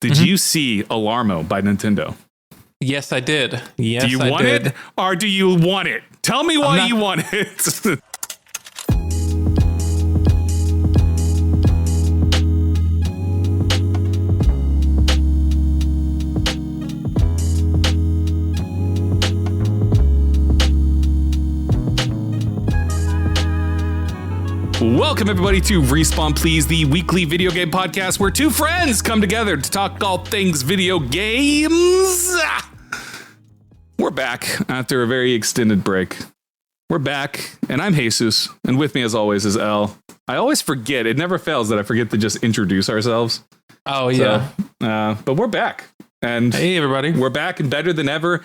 Did you see Alarmo by Nintendo? Yes, I did. Yes, do you I want did. it or do you want it? Tell me why you want it. Welcome, everybody, to Respawn Please, the weekly video game podcast where two friends come together to talk all things video games. We're back after a very extended break. We're back, and I'm Jesus, and with me, as always, is El. I always forget. It never fails that I forget to just introduce ourselves. Oh, yeah. But we're back. And hey, everybody, we're back and better than ever.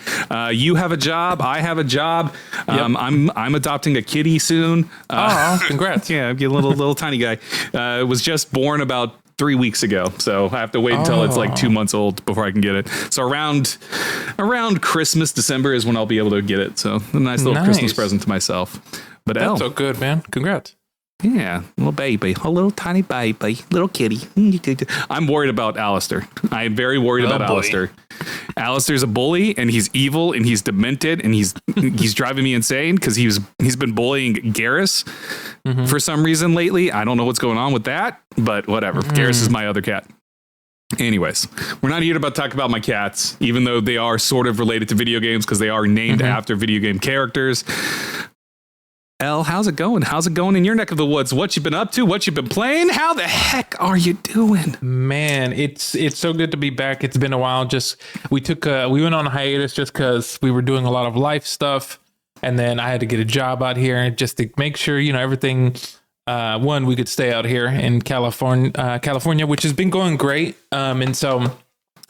You have a job. I have a job. Yep. I'm adopting a kitty soon. Congrats. Yeah, get a little tiny guy. Was just born about 3 weeks ago. So I have to wait until it's like 2 months old before I can get it. So around Christmas, December is when I'll be able to get it. So a nice little Christmas present to myself. But that's so good, man. Congrats. Yeah, little baby, a little tiny baby, little kitty. I'm worried about Alistair. I am very worried about Alistair. Alistair's a bully, and he's evil, and he's demented, and he's driving me insane because he's been bullying Garrus for some reason lately. I don't know what's going on with that, but whatever. Garrus is my other cat. Anyways, we're not here to talk about my cats, even though they are sort of related to video games because they are named after video game characters. El, how's it going? How's it going in your neck of the woods? What you been up to? What you been playing? How the heck are you doing? Man, it's so good to be back. It's been a while. We went on a hiatus just because we were doing a lot of life stuff, and then I had to get a job out here just to make sure everything. We could stay out here in California, which has been going great. And so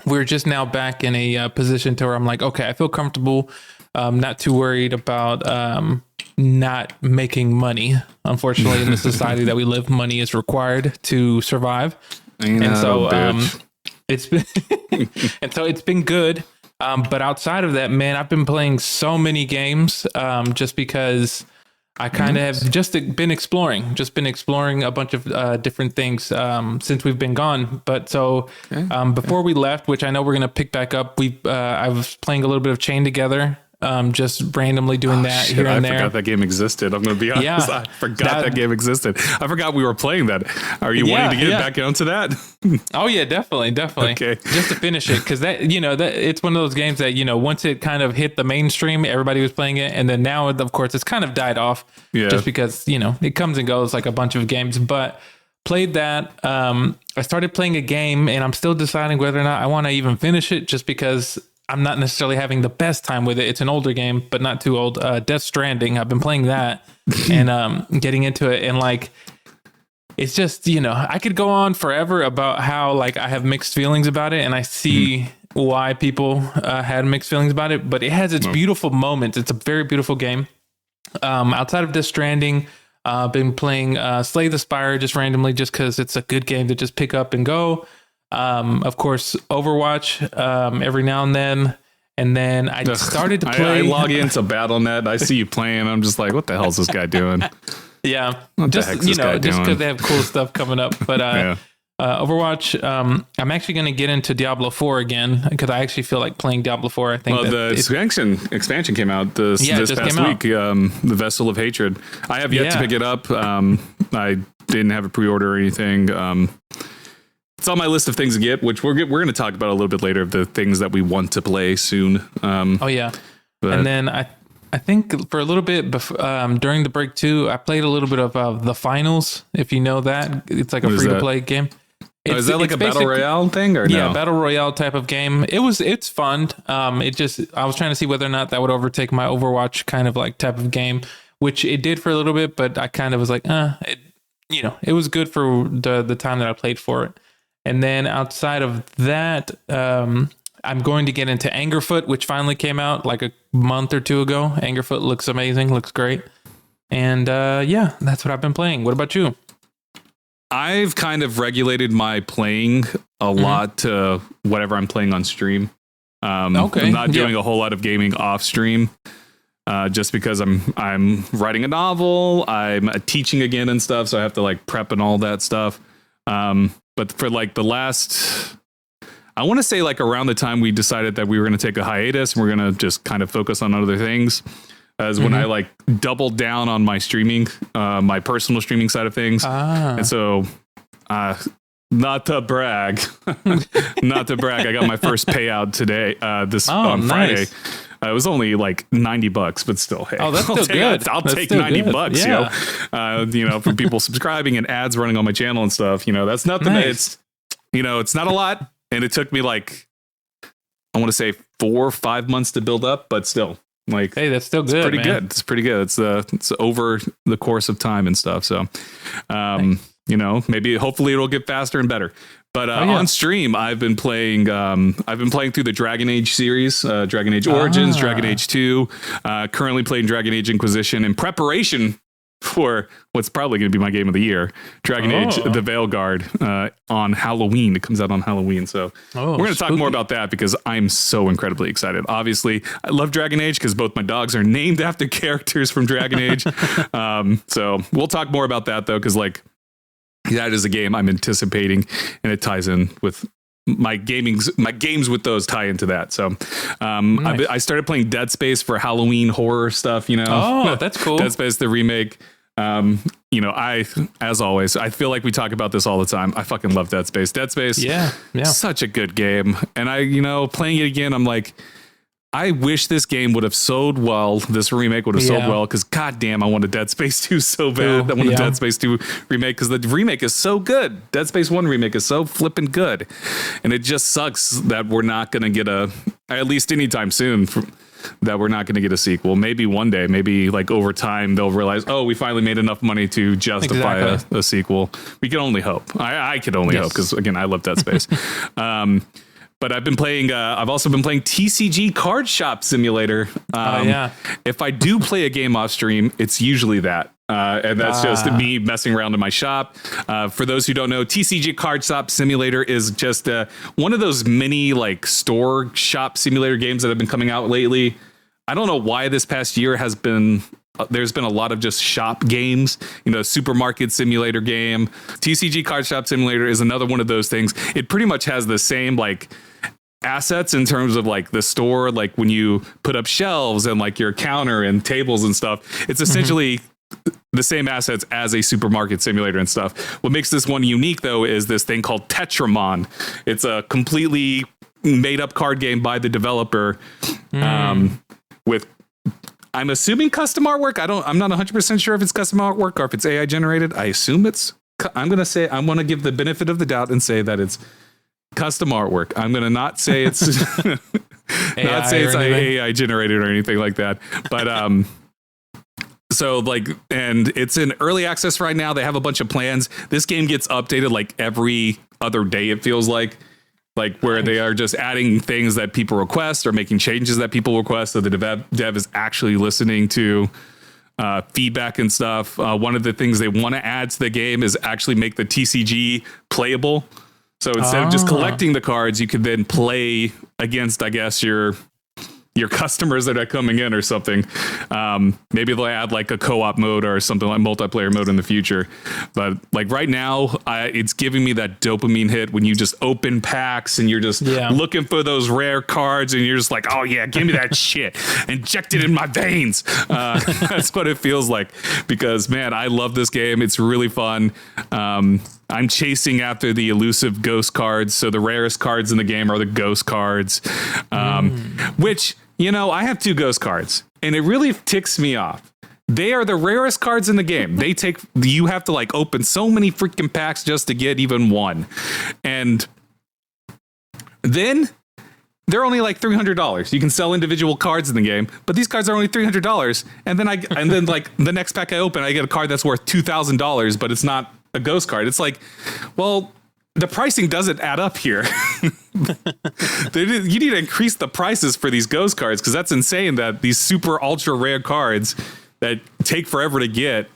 we're just now back in a position to where I'm like, okay, I feel comfortable. Not too worried about not making money. Unfortunately, in the society that we live, money is required to survive. It's been good. But outside of that, man, I've been playing so many games just because I kind of have just been exploring a bunch of different things since we've been gone. But before we left, which I know we're going to pick back up, I was playing a little bit of Chain Together. Just randomly doing that here and there. I forgot that game existed. I'm going to be honest. Yeah, I forgot that game existed. I forgot we were playing that. Are you wanting to get back onto that? Oh yeah, definitely. Okay. Just to finish it. Cause that it's one of those games that, once it kind of hit the mainstream, everybody was playing it. And then now, of course, it's kind of died off just because, it comes and goes like a bunch of games, but played that. I started playing a game and I'm still deciding whether or not I want to even finish it just because I'm not necessarily having the best time with it. It's an older game, but not too old. Death Stranding. I've been playing that and getting into it. And it's just, I could go on forever about how I have mixed feelings about it. And I see why people had mixed feelings about it, but it has its beautiful moments. It's a very beautiful game. Outside of Death Stranding, I've been playing Slay the Spire just randomly, just because it's a good game to just pick up and go. Of course, Overwatch every now and then. And then I started to play. I log into Battle.net. I see you playing. I'm just like, what the hell is this guy doing? Yeah. Just because they have cool stuff coming up. But Overwatch, I'm actually going to get into Diablo 4 again because I actually feel like playing Diablo 4. I think the expansion came out this past week. The Vessel of Hatred. I have yet to pick it up. I didn't have a pre-order or anything. It's on my list of things to get, which we're going to talk about a little bit later, of the things that we want to play soon. And then I think for a little bit during the break too, I played a little bit of the Finals. If you know that, it's like a free to play game. Is that like a battle royale thing or no? Yeah, battle royale type of game. It's fun. I was trying to see whether or not that would overtake my Overwatch kind of like type of game, which it did for a little bit, but I kind of was like, it was good for the time that I played for it. And then outside of that, I'm going to get into Angerfoot, which finally came out like a month or two ago. Angerfoot looks amazing, looks great. And that's what I've been playing. What about you? I've kind of regulated my playing a lot to whatever I'm playing on stream. I'm not doing a whole lot of gaming off stream. Just because I'm writing a novel, I'm teaching again and stuff, so I have to like prep and all that stuff. But for like the last, I want to say like around the time we decided that we were going to take a hiatus and we're going to just kind of focus on other things, as when I like doubled down on my streaming, my personal streaming side of things. And so, not to brag, I got my first payout today, on Friday. It was only like $90, but still, hey, that's still good. I'll take $90, you know, from people subscribing and ads running on my channel and stuff. You know, that's nothing. It's, you know, it's not a lot. And it took me like, I want to say 4 or 5 months to build up, but still, like, hey, that's still good. Pretty good. It's pretty good. It's over the course of time and stuff. So, you know, maybe hopefully it'll get faster and better. But on stream, I've been playing through the Dragon Age series, Dragon Age Origins, Dragon Age 2, currently playing Dragon Age Inquisition in preparation for what's probably going to be my game of the year, Dragon Age The Veilguard, on Halloween. It comes out on Halloween. So we're going to talk more about that because I'm so incredibly excited. Obviously, I love Dragon Age because both my dogs are named after characters from Dragon Age. So we'll talk more about that, though, because like, that is a game I'm anticipating, and it ties in with my games with those tie into that. So nice. I started playing Dead Space for Halloween horror stuff, you know. Oh, that's cool. Dead Space, the remake. You know, as always, I feel like we talk about this all the time. I fucking love Dead Space. Dead Space, yeah. Such a good game. And playing it again, I'm like, I wish this game would have sold well. This remake would have sold well because, goddamn, I want a Dead Space 2 so bad. I want a Dead Space 2 remake because the remake is so good. Dead Space 1 remake is so flipping good. And it just sucks that we're not going to get at least anytime soon, that we're not going to get a sequel. Maybe one day, maybe like over time, they'll realize, oh, we finally made enough money to justify a sequel. We can only hope. I can only hope because, again, I love Dead Space. But I've also been playing TCG Card Shop Simulator. If I do play a game off stream, it's usually that. And that's just me messing around in my shop. For those who don't know, TCG Card Shop Simulator is just one of those mini like store shop simulator games that have been coming out lately. I don't know why this past year there's been a lot of just shop games, you know, supermarket simulator game. TCG Card Shop Simulator is another one of those things. It pretty much has the same like assets in terms of like the store, like when you put up shelves and like your counter and tables and stuff. It's essentially the same assets as a supermarket simulator and stuff. What makes this one unique, though, is this thing called Tetramon. It's a completely made up card game by the developer with, I'm assuming, custom artwork. I'm not 100% sure if it's custom artwork or if it's AI generated. I assume I'm going to give the benefit of the doubt and say that it's custom artwork. I'm going to not say it's AI generated or anything like that. But so like, and it's in early access right now. They have a bunch of plans. This game gets updated like every other day, it feels like where they are just adding things that people request or making changes that people request. So the dev is actually listening to feedback and stuff. One of the things they want to add to the game is actually make the TCG playable. So instead of just collecting the cards, you could then play against, I guess, your customers that are coming in or something. Maybe they'll add like a co-op mode or something like multiplayer mode in the future. But like right now, it's giving me that dopamine hit when you just open packs and you're just looking for those rare cards and you're just like, oh yeah, give me that shit. Inject it in my veins. That's what it feels like because, man, I love this game. It's really fun. I'm chasing after the elusive ghost cards. So the rarest cards in the game are the ghost cards, which, you know, I have 2 ghost cards and it really ticks me off. They are the rarest cards in the game. You have to like open so many freaking packs just to get even one. And then they're only like $300. You can sell individual cards in the game, but these cards are only $300. And then like the next pack I open, I get a card that's worth $2,000, but it's not a ghost card. It's like, well, the pricing doesn't add up here. You need to increase the prices for these ghost cards because that's insane that these super ultra rare cards that take forever to get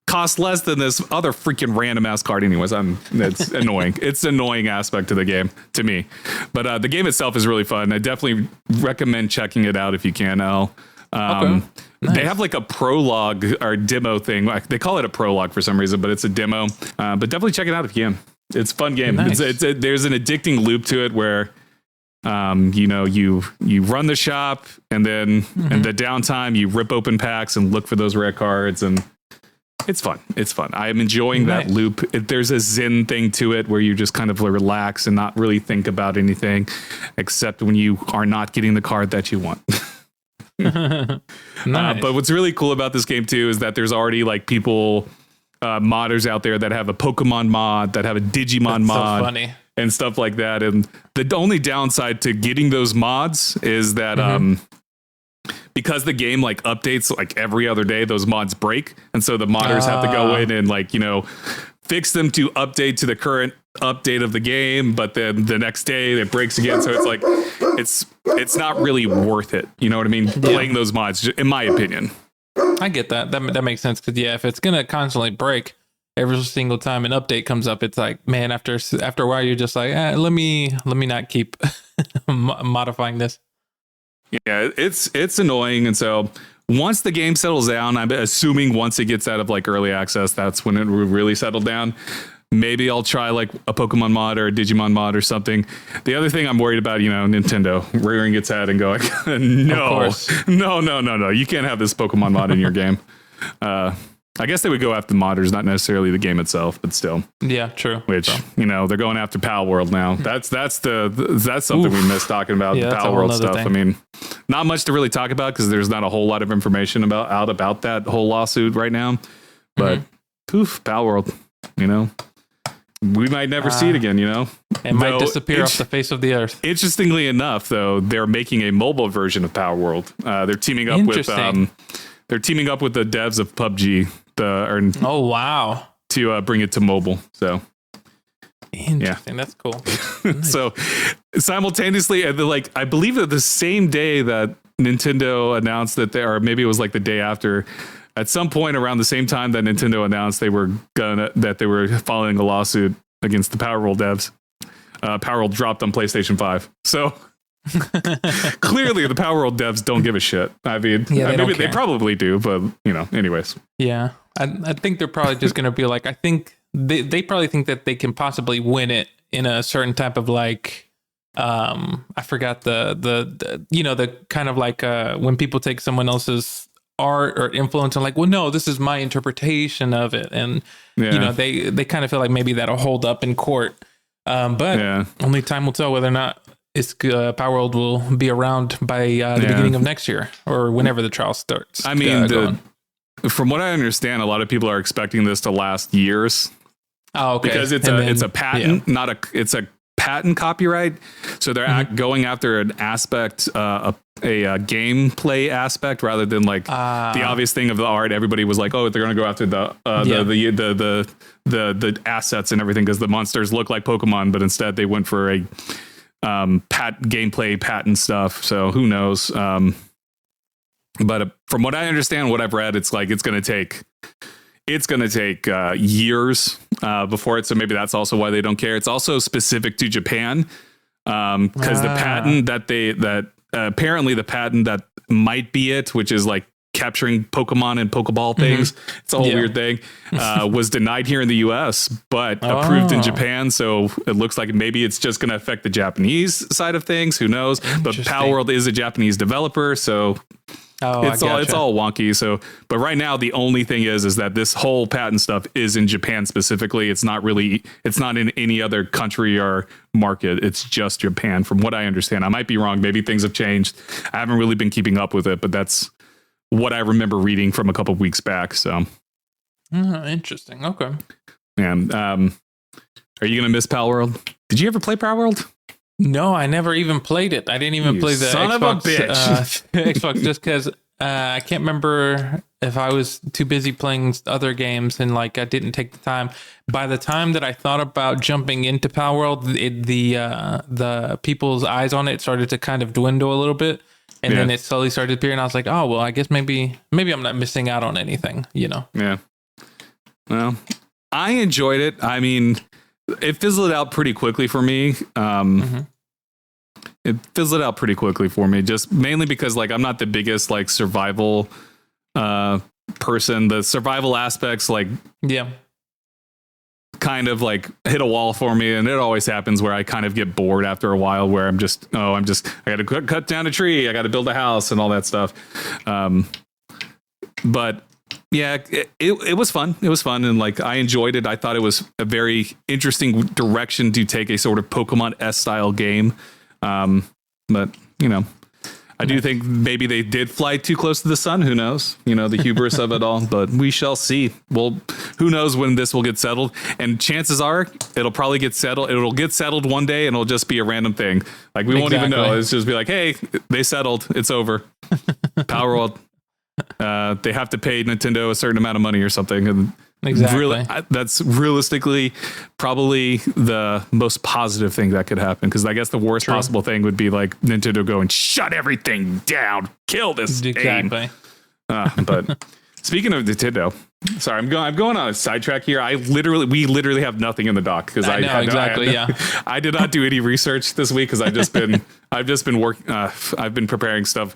cost less than this other freaking random ass card. Anyways, it's annoying. It's an annoying aspect to the game to me, but the game itself is really fun. I definitely recommend checking it out if you can, Al. Okay. Nice. They have like a prologue or demo thing. They call it a prologue for some reason, but it's a demo. But definitely check it out if you can. It's a fun game. Nice. There's an addicting loop to it where, you run the shop and then in the downtime you rip open packs and look for those rare cards, and it's fun. It's fun. I am enjoying that loop. There's a zen thing to it where you just kind of relax and not really think about anything except when you are not getting the card that you want. Nice. But what's really cool about this game too is that there's already like people, modders out there that have a Pokemon mod, that have a Digimon mod. So funny. And stuff like that. And the only downside to getting those mods is that because the game like updates like every other day, those mods break. And so the modders have to go in and like, fix them to update to the current update of the game. But then the next day it breaks again. So it's like, it's not really worth it. You know what I mean? Playing those mods, in my opinion. I get that. That makes sense. Cause if it's going to constantly break, every single time an update comes up, it's like, man, after a while, you're just like, let me not keep modifying this. Yeah, it's annoying. And so once the game settles down, I'm assuming once it gets out of like early access, that's when it will really settle down. Maybe I'll try like a Pokemon mod or a Digimon mod or something. The other thing I'm worried about, Nintendo rearing its head and going, no, you can't have this Pokemon mod in your game. I guess they would go after the modders, not necessarily the game itself, but still. Yeah, true. Which, they're going after Pal World now. That's something we missed talking about, the Pal World stuff. Thing. I mean, not much to really talk about because there's not a whole lot of information about that whole lawsuit right now. But poof, Pal World, we might never see it again, It might disappear off the face of the earth. Interestingly enough, though, they're making a mobile version of Pal World. They're teaming up with the devs of PUBG. Oh wow! To bring it to mobile. So interesting. That's cool. Nice. So simultaneously, I believe that the same day that Nintendo announced that or maybe it was like the day after, at some point around the same time that Nintendo announced they were filing a lawsuit against the Power World devs, Power World dropped on PlayStation 5. So clearly the Power World devs don't give a shit. I mean, maybe they probably do, but anyways. Yeah. I think they're probably just going to be like, I think they probably think that they can possibly win it in a certain type of like, I forgot the kind of like, when people take someone else's art or influence and like, well, no, this is my interpretation of it. And, they kind of feel like maybe that'll hold up in court. But only time will tell whether or not Power World will be around by the beginning of next year or whenever the trial starts. I mean, from what I understand, a lot of people are expecting this to last years. Oh, okay. Because it's a patent, it's a patent copyright. So they're going after an aspect, a gameplay aspect rather than like the obvious thing of the art. Everybody was like, oh, they're going to go after the assets and everything because the monsters look like Pokemon, but instead they went for a gameplay patent stuff. So who knows? But from what I understand, what I've read, it's like it's going to take years before it. So maybe that's also why they don't care. It's also specific to Japan because the patent that apparently the patent that might be it, which is like capturing Pokemon and Pokeball things. It's a whole weird thing. Was denied here in the US, but approved in Japan. So it looks like maybe it's just going to affect the Japanese side of things. Who knows? But Pal World is a Japanese developer, so. It's all wonky. So, but right now the only thing is that this whole patent stuff is in Japan specifically. It's not in any other country or market. It's just Japan, from what I understand. I might be wrong. Maybe things have changed. I haven't really been keeping up with it, but that's what I remember reading from a couple of weeks back. So, interesting. Okay. And are you gonna miss Pal World? Did you ever play Pal World? No, I never even played it. I didn't even play the son Xbox, of a bitch. Xbox just because I can't remember if I was too busy playing other games and like I didn't take the time. By the time that I thought about jumping into Pal World, the people's eyes on it started to kind of dwindle a little bit, and then it slowly started to appear. And I was like, oh well, I guess maybe I'm not missing out on anything, Yeah. Well, I enjoyed it. I mean, it fizzled out pretty quickly for me. It fizzled out pretty quickly for me, just mainly because like I'm not the biggest like survival person. The survival aspects like kind of like hit a wall for me, and it always happens where I kind of get bored after a while, where I got to cut down a tree, I got to build a house and all that stuff. But yeah, it was fun. It was fun, and like I enjoyed it. I thought it was a very interesting direction to take a sort of Pokemon S style game. But you know, I do think maybe they did fly too close to the sun. Who knows? You know, the hubris of it all. But we shall see. Well, who knows when this will get settled? And chances are it'll probably get settled. It'll get settled one day, and it'll just be a random thing. Like we won't even know. It's just be like, hey, they settled. It's over. Power World. They have to pay Nintendo a certain amount of money or something. And really, that's realistically probably the most positive thing that could happen, because I guess the worst possible thing would be like Nintendo go and shut everything down, kill this game. But speaking of Nintendo, sorry, I'm going on a sidetrack here. We literally have nothing in the doc because I did not do any research this week because I've just been working. I've been preparing stuff.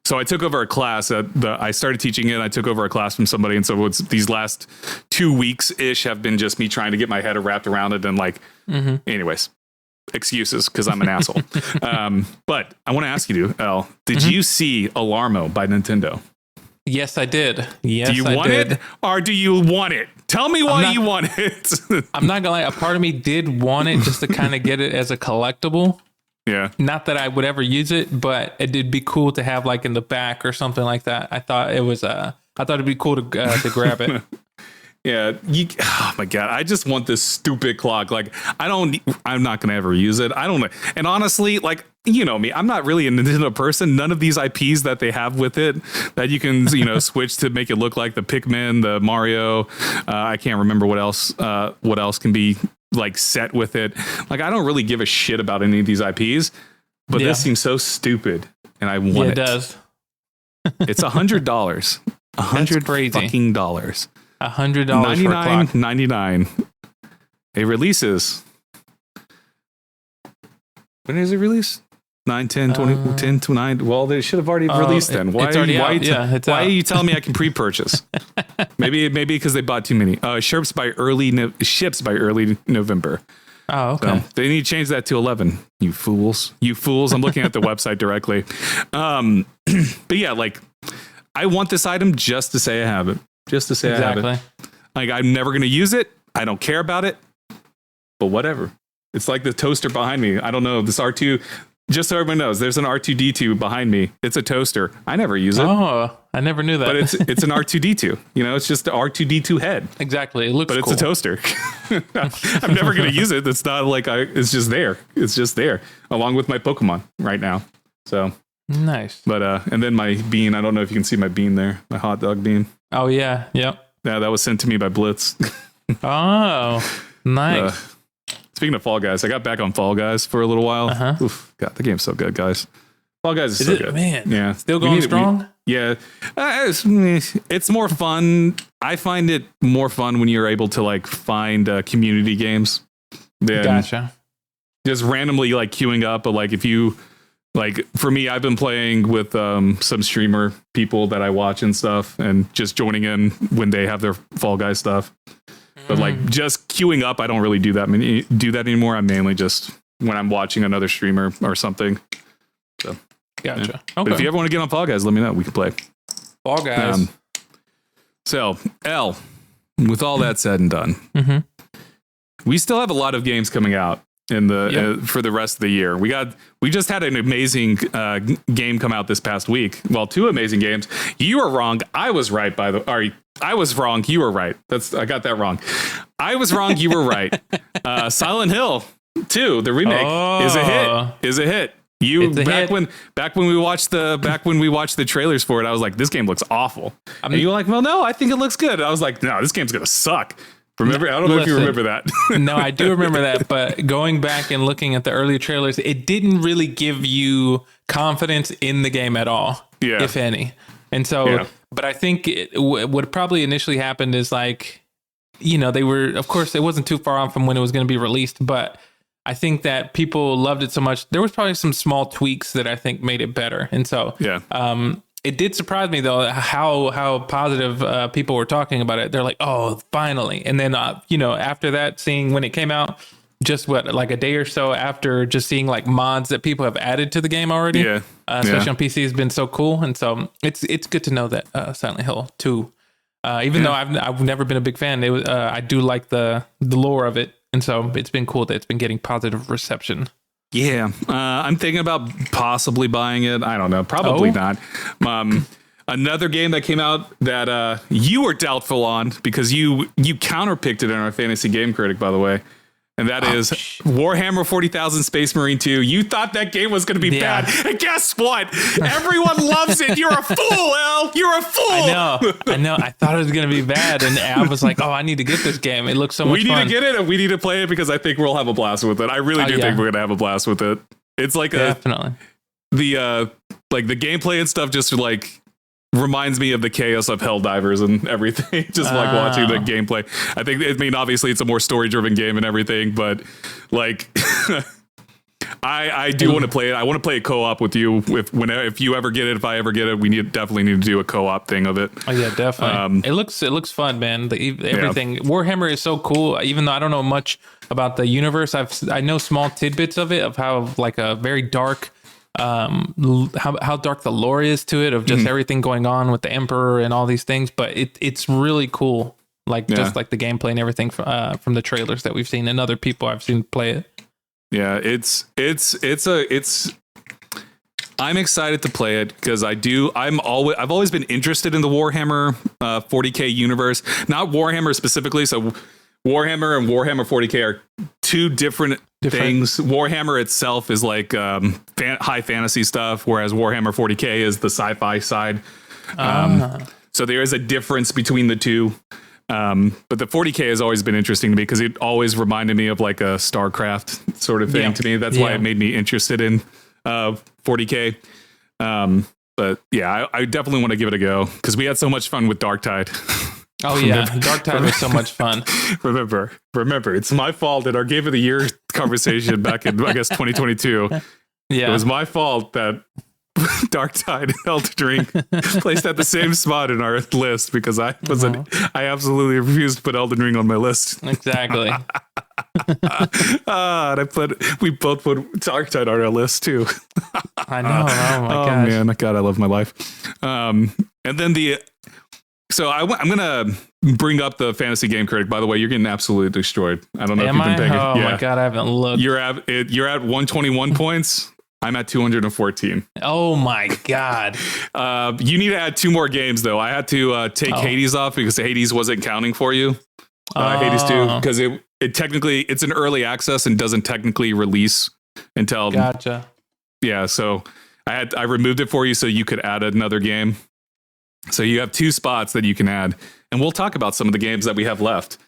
So I took over a class I started teaching it. I took over a class from somebody. And so these last 2 weeks ish have been just me trying to get my head wrapped around it. And like, anyways, excuses because I'm an asshole. But I want to ask you, El, did you see Alarmo by Nintendo? Yes, I did. Yes, do you want it or do you want it? Tell me why you want it. I'm not gonna lie. A part of me did want it just to kind of get it as a collectible. Yeah. Not that I would ever use it, but it'd be cool to have like in the back or something like that. I thought it'd be cool to grab it. Yeah. Oh my God. I just want this stupid clock. Like I'm not going to ever use it. I don't know. And honestly, like, you know me, I'm not really a Nintendo person. None of these IPs that they have with it that you can, switch to make it look like the Pikmin, the Mario. I can't remember what else can be like set with it. Like I don't really give a shit about any of these IPs, but this seems so stupid and I want it. It does. It's $100. $100 fucking dollars. $100 for a clock. $99.99. It releases. When does it release? 9, 10, 20, 10 to 9. Well, they should have already released then. Why, it's already out. Why are you telling me I can pre-purchase? maybe because they bought too many. Ships by early November. Oh, okay. So they need to change that to 11. You fools. I'm looking at the website directly. But yeah, like I want this item just to say I have it. Just to say I have it. Like I'm never going to use it. I don't care about it. But whatever. It's like the toaster behind me. I don't know. This R2, just so everyone knows, there's an R2D2 behind me. It's a toaster. I never use it. Oh, I never knew that. But it's an R2D2. It's just the R2D2 head. Exactly. It looks cool. But it's a toaster. I'm never going to use it. It's not like it's just there. It's just there along with my Pokemon right now. So nice. But and then my bean. I don't know if you can see my bean there. My hot dog bean. Oh yeah. Yep. Yeah, that was sent to me by Blitz. Oh, nice. Speaking of Fall Guys, I got back on Fall Guys for a little while. Oof, God, the game's so good, guys. Fall Guys is so good. Man, yeah, still going strong? It's more fun. I find it more fun when you're able to like find community games. Gotcha. Just randomly like queuing up, but like if you like, for me, I've been playing with some streamer people that I watch and stuff, and just joining in when they have their Fall Guys stuff. But like just queuing up, I don't really do that anymore. I'm mainly just when I'm watching another streamer or something. So, gotcha. Yeah. Okay. But if you ever want to get on Fall Guys, let me know. We can play Fall Guys. So, L, with all that said and done, we still have a lot of games coming out in the for the rest of the year. We just had an amazing game come out this past week. Well, 2 amazing games. You were wrong. I was right. I was wrong. You were right. I got that wrong. I was wrong. You were right. Silent Hill 2, the remake, is a hit. Back when we watched the trailers for it, I was like, this game looks awful. And you were like, well, no, I think it looks good. I was like, no, this game's gonna suck. Remember? I don't know if you remember that. No, I do remember that. But going back and looking at the early trailers, it didn't really give you confidence in the game at all, if any. And so, but I think what probably initially happened is like, they were, of course, it wasn't too far off from when it was going to be released, but I think that people loved it so much. There was probably some small tweaks that I think made it better. And so, It did surprise me though how positive people were talking about it. They're like, "Oh, finally!" And then after that, seeing when it came out, just like a day or so after, just seeing like mods that people have added to the game already. Yeah, especially on PC has been so cool, and so it's good to know that Silent Hill 2, even though I've never been a big fan, I do like the lore of it, and so it's been cool that it's been getting positive reception. Yeah, I'm thinking about possibly buying it. I don't know, probably not. Another game that came out that you were doubtful on because you counterpicked it in our fantasy game critic, by the way. And that is Warhammer 40,000 Space Marine 2. You thought that game was going to be bad. And guess what? Everyone loves it. You're a fool, Al. You're a fool. I know. I thought it was going to be bad. And I was like, I need to get this game. It looks so much fun. We need to get it and we need to play it because I think we'll have a blast with it. I really do think we're going to have a blast with it. It's like definitely. The gameplay and stuff just like reminds me of the chaos of Helldivers and everything. Just like watching the gameplay. Obviously it's a more story driven game and everything, but like I do want to play it. I want to play a co-op with you if you ever get it, if I ever get it, we definitely need to do a co-op thing of it. Oh yeah, definitely. It looks fun, man. Everything. Warhammer is so cool. Even though I don't know much about the universe, I know small tidbits of it, of how like a very dark how dark the lore is to it, of just everything going on with the Emperor and all these things, but it's really cool, just like the gameplay and everything from the trailers that we've seen and other people I've seen play it. Yeah, I'm excited to play it because I've always been interested in the Warhammer 40K universe, not Warhammer specifically. So Warhammer and Warhammer 40K are two different things. Warhammer itself is like high fantasy stuff, whereas Warhammer 40K is the sci-fi side. So there is a difference between the two. But the 40K has always been interesting to me because it always reminded me of like a StarCraft sort of thing to me. That's why it made me interested in 40K. But yeah, I definitely want to give it a go because we had so much fun with Darktide. Oh yeah, Darktide was so much fun. Remember, it's my fault that our Game of the Year conversation back in, I guess, 2022. Yeah, it was my fault that Darktide and Elden Ring placed at the same spot in our list because I absolutely refused to put Elden Ring on my list. Exactly. And we both put Darktide on our list too. I know. Oh my gosh. Oh man, God, I love my life. And then So I'm going to bring up the fantasy game critic. By the way, you're getting absolutely destroyed. I don't know if you've been paying. Oh my God, I haven't looked. You're at 121 points. I'm at 214. Oh my God. You need to add 2 more games though. I had to take Hades off because Hades wasn't counting for you. Hades 2, because it technically, it's an early access and doesn't technically release until. Gotcha. Yeah. So I removed it for you so you could add another game. So you have 2 spots that you can add, and we'll talk about some of the games that we have left.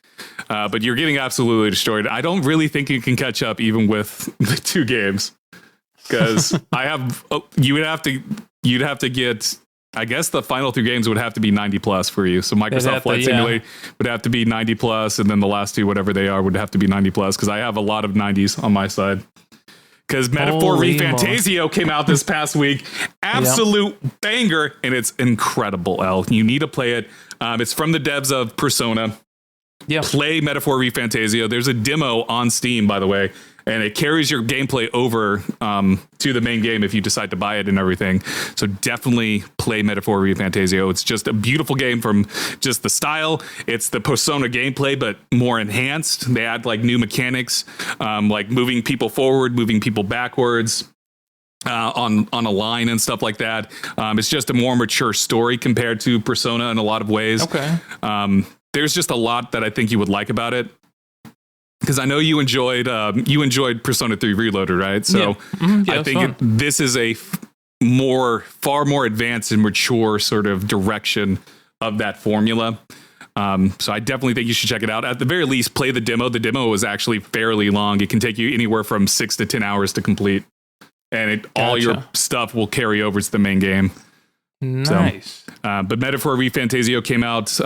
But you're getting absolutely destroyed. I don't really think you can catch up even with the 2 games because you'd have to get, I guess the final 3 games would have to be 90 plus for you. So Microsoft Flight Simulator would have to be 90 plus, and then the last 2, whatever they are, would have to be 90 plus because I have a lot of 90s on my side. Because Metaphor ReFantazio came out this past week. Absolute banger. And it's incredible, El. You need to play it. It's from the devs of Persona. Yeah. Play Metaphor ReFantazio. There's a demo on Steam, by the way. And it carries your gameplay over to the main game if you decide to buy it and everything. So definitely play Metaphor ReFantazio. It's just a beautiful game from just the style. It's the Persona gameplay, but more enhanced. They add like new mechanics, like moving people forward, moving people backwards on a line and stuff like that. It's just a more mature story compared to Persona in a lot of ways. Okay. There's just a lot that I think you would like about it. Because I know you enjoyed Persona 3 Reloaded, right? So I think this is a far more advanced and mature sort of direction of that formula. So I definitely think you should check it out. At the very least, play the demo. The demo is actually fairly long. It can take you anywhere from 6 to 10 hours to complete. And all your stuff will carry over to the main game. Nice. So, but Metaphor ReFantazio came out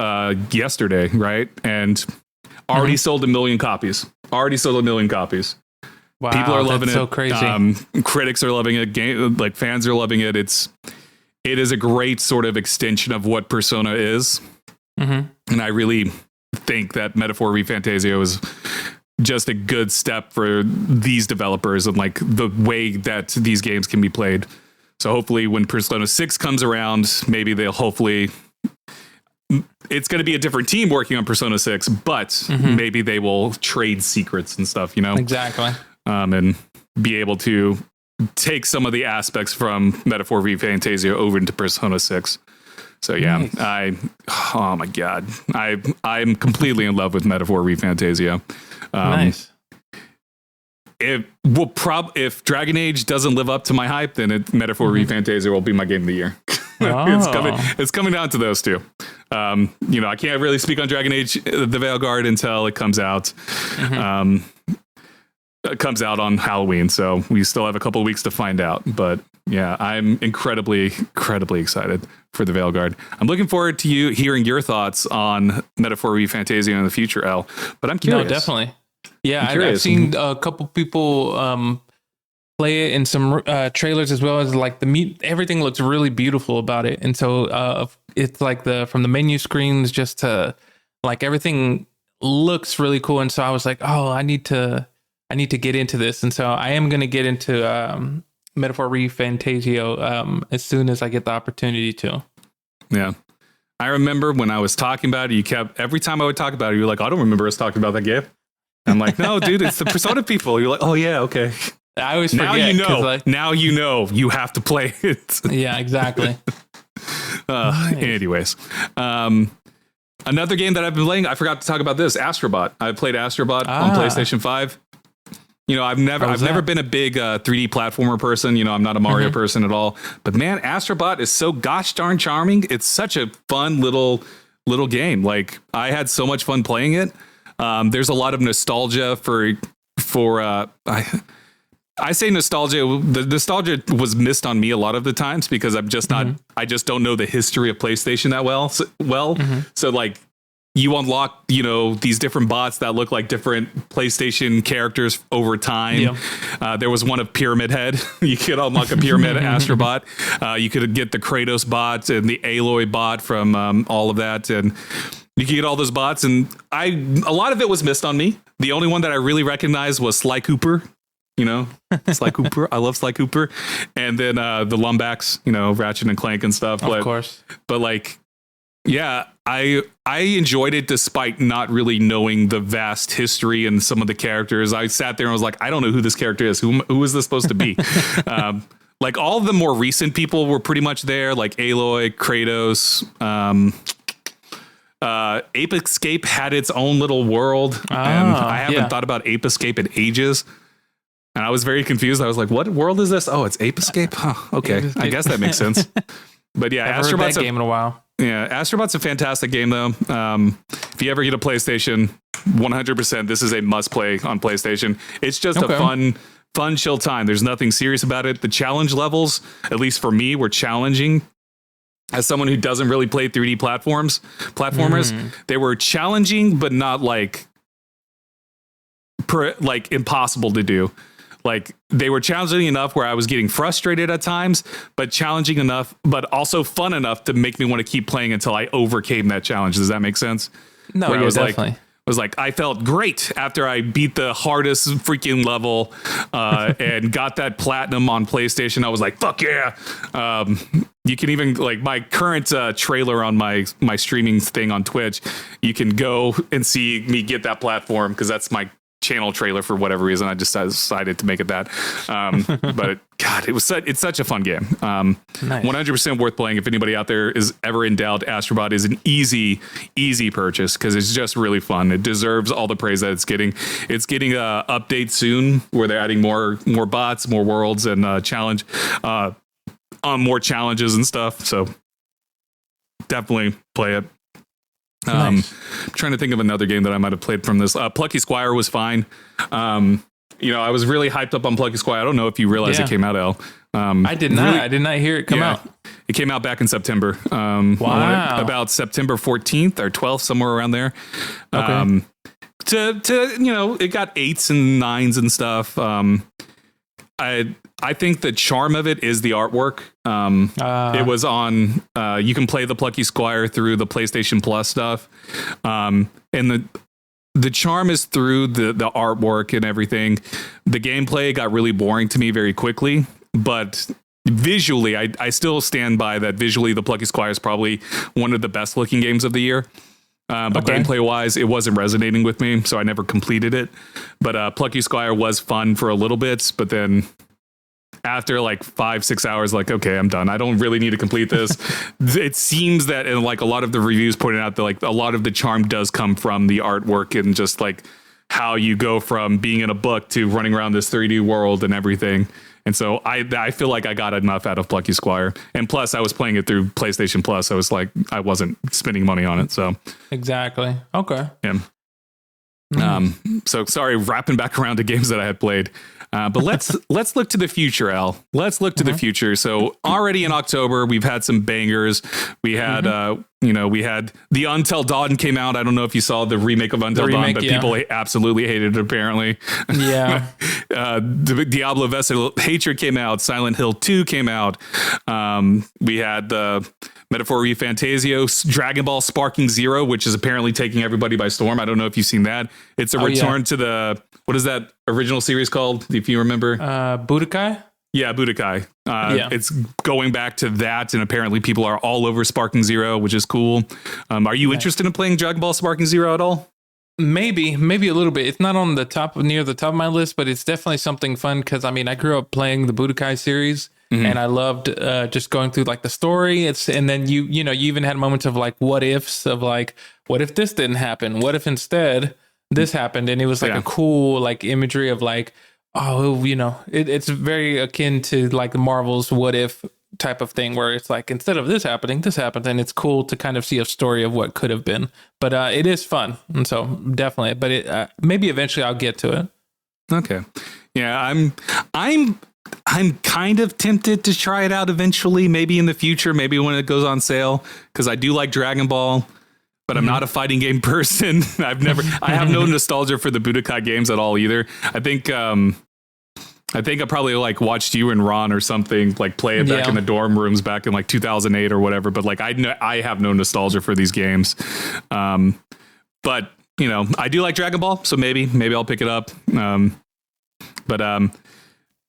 yesterday, right? And already sold 1 million copies. Wow, people are loving it. So crazy. Critics are loving it. Fans are loving it. it is a great sort of extension of what Persona is. And I really think that Metaphor ReFantazio is just a good step for these developers and like the way that these games can be played. So hopefully when Persona 6 comes around, maybe it's going to be a different team working on Persona 6, but maybe they will trade secrets and stuff, Exactly. And be able to take some of the aspects from Metaphor ReFantazio over into Persona 6. So yeah, nice. Oh my God, I'm completely in love with Metaphor ReFantazio. Nice. If Dragon Age doesn't live up to my hype, then Metaphor ReFantazio will be my game of the year. It's coming down to those two. I can't really speak on Dragon Age, the Veilguard, until it comes out. It comes out on Halloween, so we still have a couple of weeks to find out. But yeah, I'm incredibly excited for the Veilguard. I'm looking forward to hearing your thoughts on Metaphor ReFantazio in the future, El. But I'm curious. No, definitely. Yeah, I've seen a couple people play it in some trailers, as well as like everything looks really beautiful about it. And so it's like from the menu screens just to like everything looks really cool. And so I was like, oh, I need to get into this. And so I am going to get into Metaphor ReFantazio as soon as I get the opportunity to. Yeah. I remember when I was talking about it, every time I would talk about it, you were like, I don't remember us talking about that game. I'm like, no, dude, it's the Persona people. You're like, oh yeah, okay. I always forget. Now you know you have to play it. Yeah, exactly. Nice. Anyways, another game that I've been playing, I forgot to talk about this, Astrobot. I played Astrobot on PlayStation 5. I've never been a big 3D platformer person. I'm not a Mario person at all. But man, Astrobot is so gosh darn charming. It's such a fun little game. Like I had so much fun playing it. There's a lot of nostalgia for I say nostalgia. The nostalgia was missed on me a lot of the times because I'm just not. I just don't know the history of PlayStation that well. So like you unlock, these different bots that look like different PlayStation characters over time. Yeah. There was one of Pyramid Head. You could unlock a Pyramid Astrobot. You could get the Kratos bot and the Aloy bot from all of that, and you could get all those bots. And a lot of it was missed on me. The only one that I really recognized was Sly Cooper. Sly Cooper. I love Sly Cooper. And then the Lumbax, Ratchet and Clank and stuff. Of course. But like, yeah, I enjoyed it despite not really knowing the vast history and some of the characters. I sat there and was like, I don't know who this character is. Who is this supposed to be? Like all of the more recent people were pretty much there, like Aloy, Kratos. Ape Escape had its own little world. And I haven't thought about Ape Escape in ages. And I was very confused. I was like, what world is this? Oh, it's Ape Escape? Huh, okay. I guess that makes sense. But yeah, Astrobot's game in a while. Yeah, Astrobot's a fantastic game, though. If you ever get a PlayStation, 100%, this is a must-play on PlayStation. It's just a fun, chill time. There's nothing serious about it. The challenge levels, at least for me, were challenging. As someone who doesn't really play 3D platformers, they were challenging, but not like impossible to do. Like they were challenging enough where I was getting frustrated at times, but challenging enough, but also fun enough to make me want to keep playing until I overcame that challenge. Does that make sense? No, yeah, definitely. I felt great after I beat the hardest freaking level and got that platinum on PlayStation. I was like, fuck yeah. You can even like my current trailer on my streaming thing on Twitch. You can go and see me get that platform because that's my channel trailer for whatever reason. I just decided to make it that. But it's such a fun game. Nice. 100% worth playing. If anybody out there is ever in doubt, Astrobot is an easy purchase because it's just really fun. It deserves all the praise that it's getting. It's getting a update soon where they're adding more bots, more worlds, and challenge on more challenges and stuff. So definitely play it. Nice. I'm trying to think of another game that I might have played from this. Plucky Squire was fine. I was really hyped up on Plucky Squire. I don't know if you realized it came out, El. I did not. I did not hear it come out. It came out back in September. Wow. About September 14th or 12th, somewhere around there. Okay. It got 8s and 9s and stuff. I think the charm of it is the artwork. It was on. You can play the Plucky Squire through the PlayStation Plus stuff, and the charm is through the artwork and everything. The gameplay got really boring to me very quickly, but visually, I still stand by that. Visually, the Plucky Squire is probably one of the best looking games of the year. But gameplay wise, it wasn't resonating with me, so I never completed it. But Plucky Squire was fun for a little bit, but then after like 5-6 hours, like, okay, I'm done. I don't really need to complete this. It seems that, and like a lot of the reviews pointed out that like a lot of the charm does come from the artwork and just like how you go from being in a book to running around this 3D world and everything. And so I feel like I got enough out of Plucky Squire. And plus, I was playing it through PlayStation Plus. I was like, I wasn't spending money on it. So exactly. Okay. Yeah. So sorry, wrapping back around to games that I had played. But let's look to the future, Al. Let's look to the future. So already in October, we've had some bangers. We had we had the Until Dawn came out. I don't know if you saw the remake of Until Dawn, but people absolutely hated it apparently. Yeah. Diablo Vestal Hatred came out. Silent Hill 2 came out. We had the Metaphor Fantasio, Dragon Ball Sparking Zero, which is apparently taking everybody by storm. I don't know if you've seen that. It's a return to the, what is that original series called, if you remember? Budokai? Yeah, Budokai. It's going back to that, and apparently people are all over Sparking Zero, which is cool. Are you interested in playing Dragon Ball Sparking Zero at all? Maybe a little bit. It's not on the top, near the top of my list, but it's definitely something fun because I mean, I grew up playing the Budokai series. And I loved just going through like the story. And then you even had moments of like what ifs of like, what if this didn't happen? What if instead this happened? And it was like a cool like imagery of like, oh, it's very akin to like the Marvel's what if type of thing where it's like instead of this happening, this happens. And it's cool to kind of see a story of what could have been. But it is fun. And so definitely, but maybe eventually I'll get to it. Okay. Yeah, I'm kind of tempted to try it out eventually, maybe in the future, maybe when it goes on sale, because I do like Dragon Ball, but I'm not a fighting game person. I have no nostalgia for the Budokai games at all either. I think I probably like watched you and Ron or something like play it back in the dorm rooms back in like 2008 or whatever. But like I have no nostalgia for these games. But I do like Dragon Ball, so maybe I'll pick it up.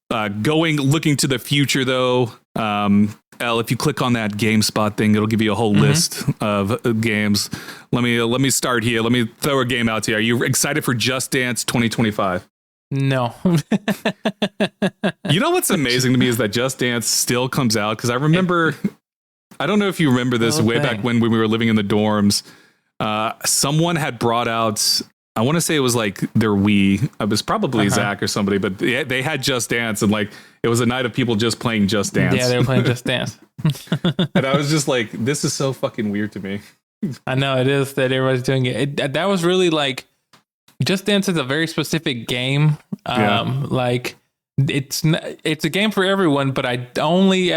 Looking to the future though, Elle, if you click on that GameSpot thing, it'll give you a whole list of games. Let me start here. Let me throw a game out to you. Are you excited for Just Dance 2025? No. You know what's amazing to me is that Just Dance still comes out, because I remember, I don't know if you remember this back when we were living in the dorms. Someone had brought out, I want to say it was like their Wii. It was probably Zach or somebody, but they had Just Dance, and like it was a night of people just playing Just Dance. Yeah, they were playing Just Dance. And I was just like, this is so fucking weird to me. I know it is that everybody's doing it. That was really like, Just Dance is a very specific game. Like it's a game for everyone, but I hardly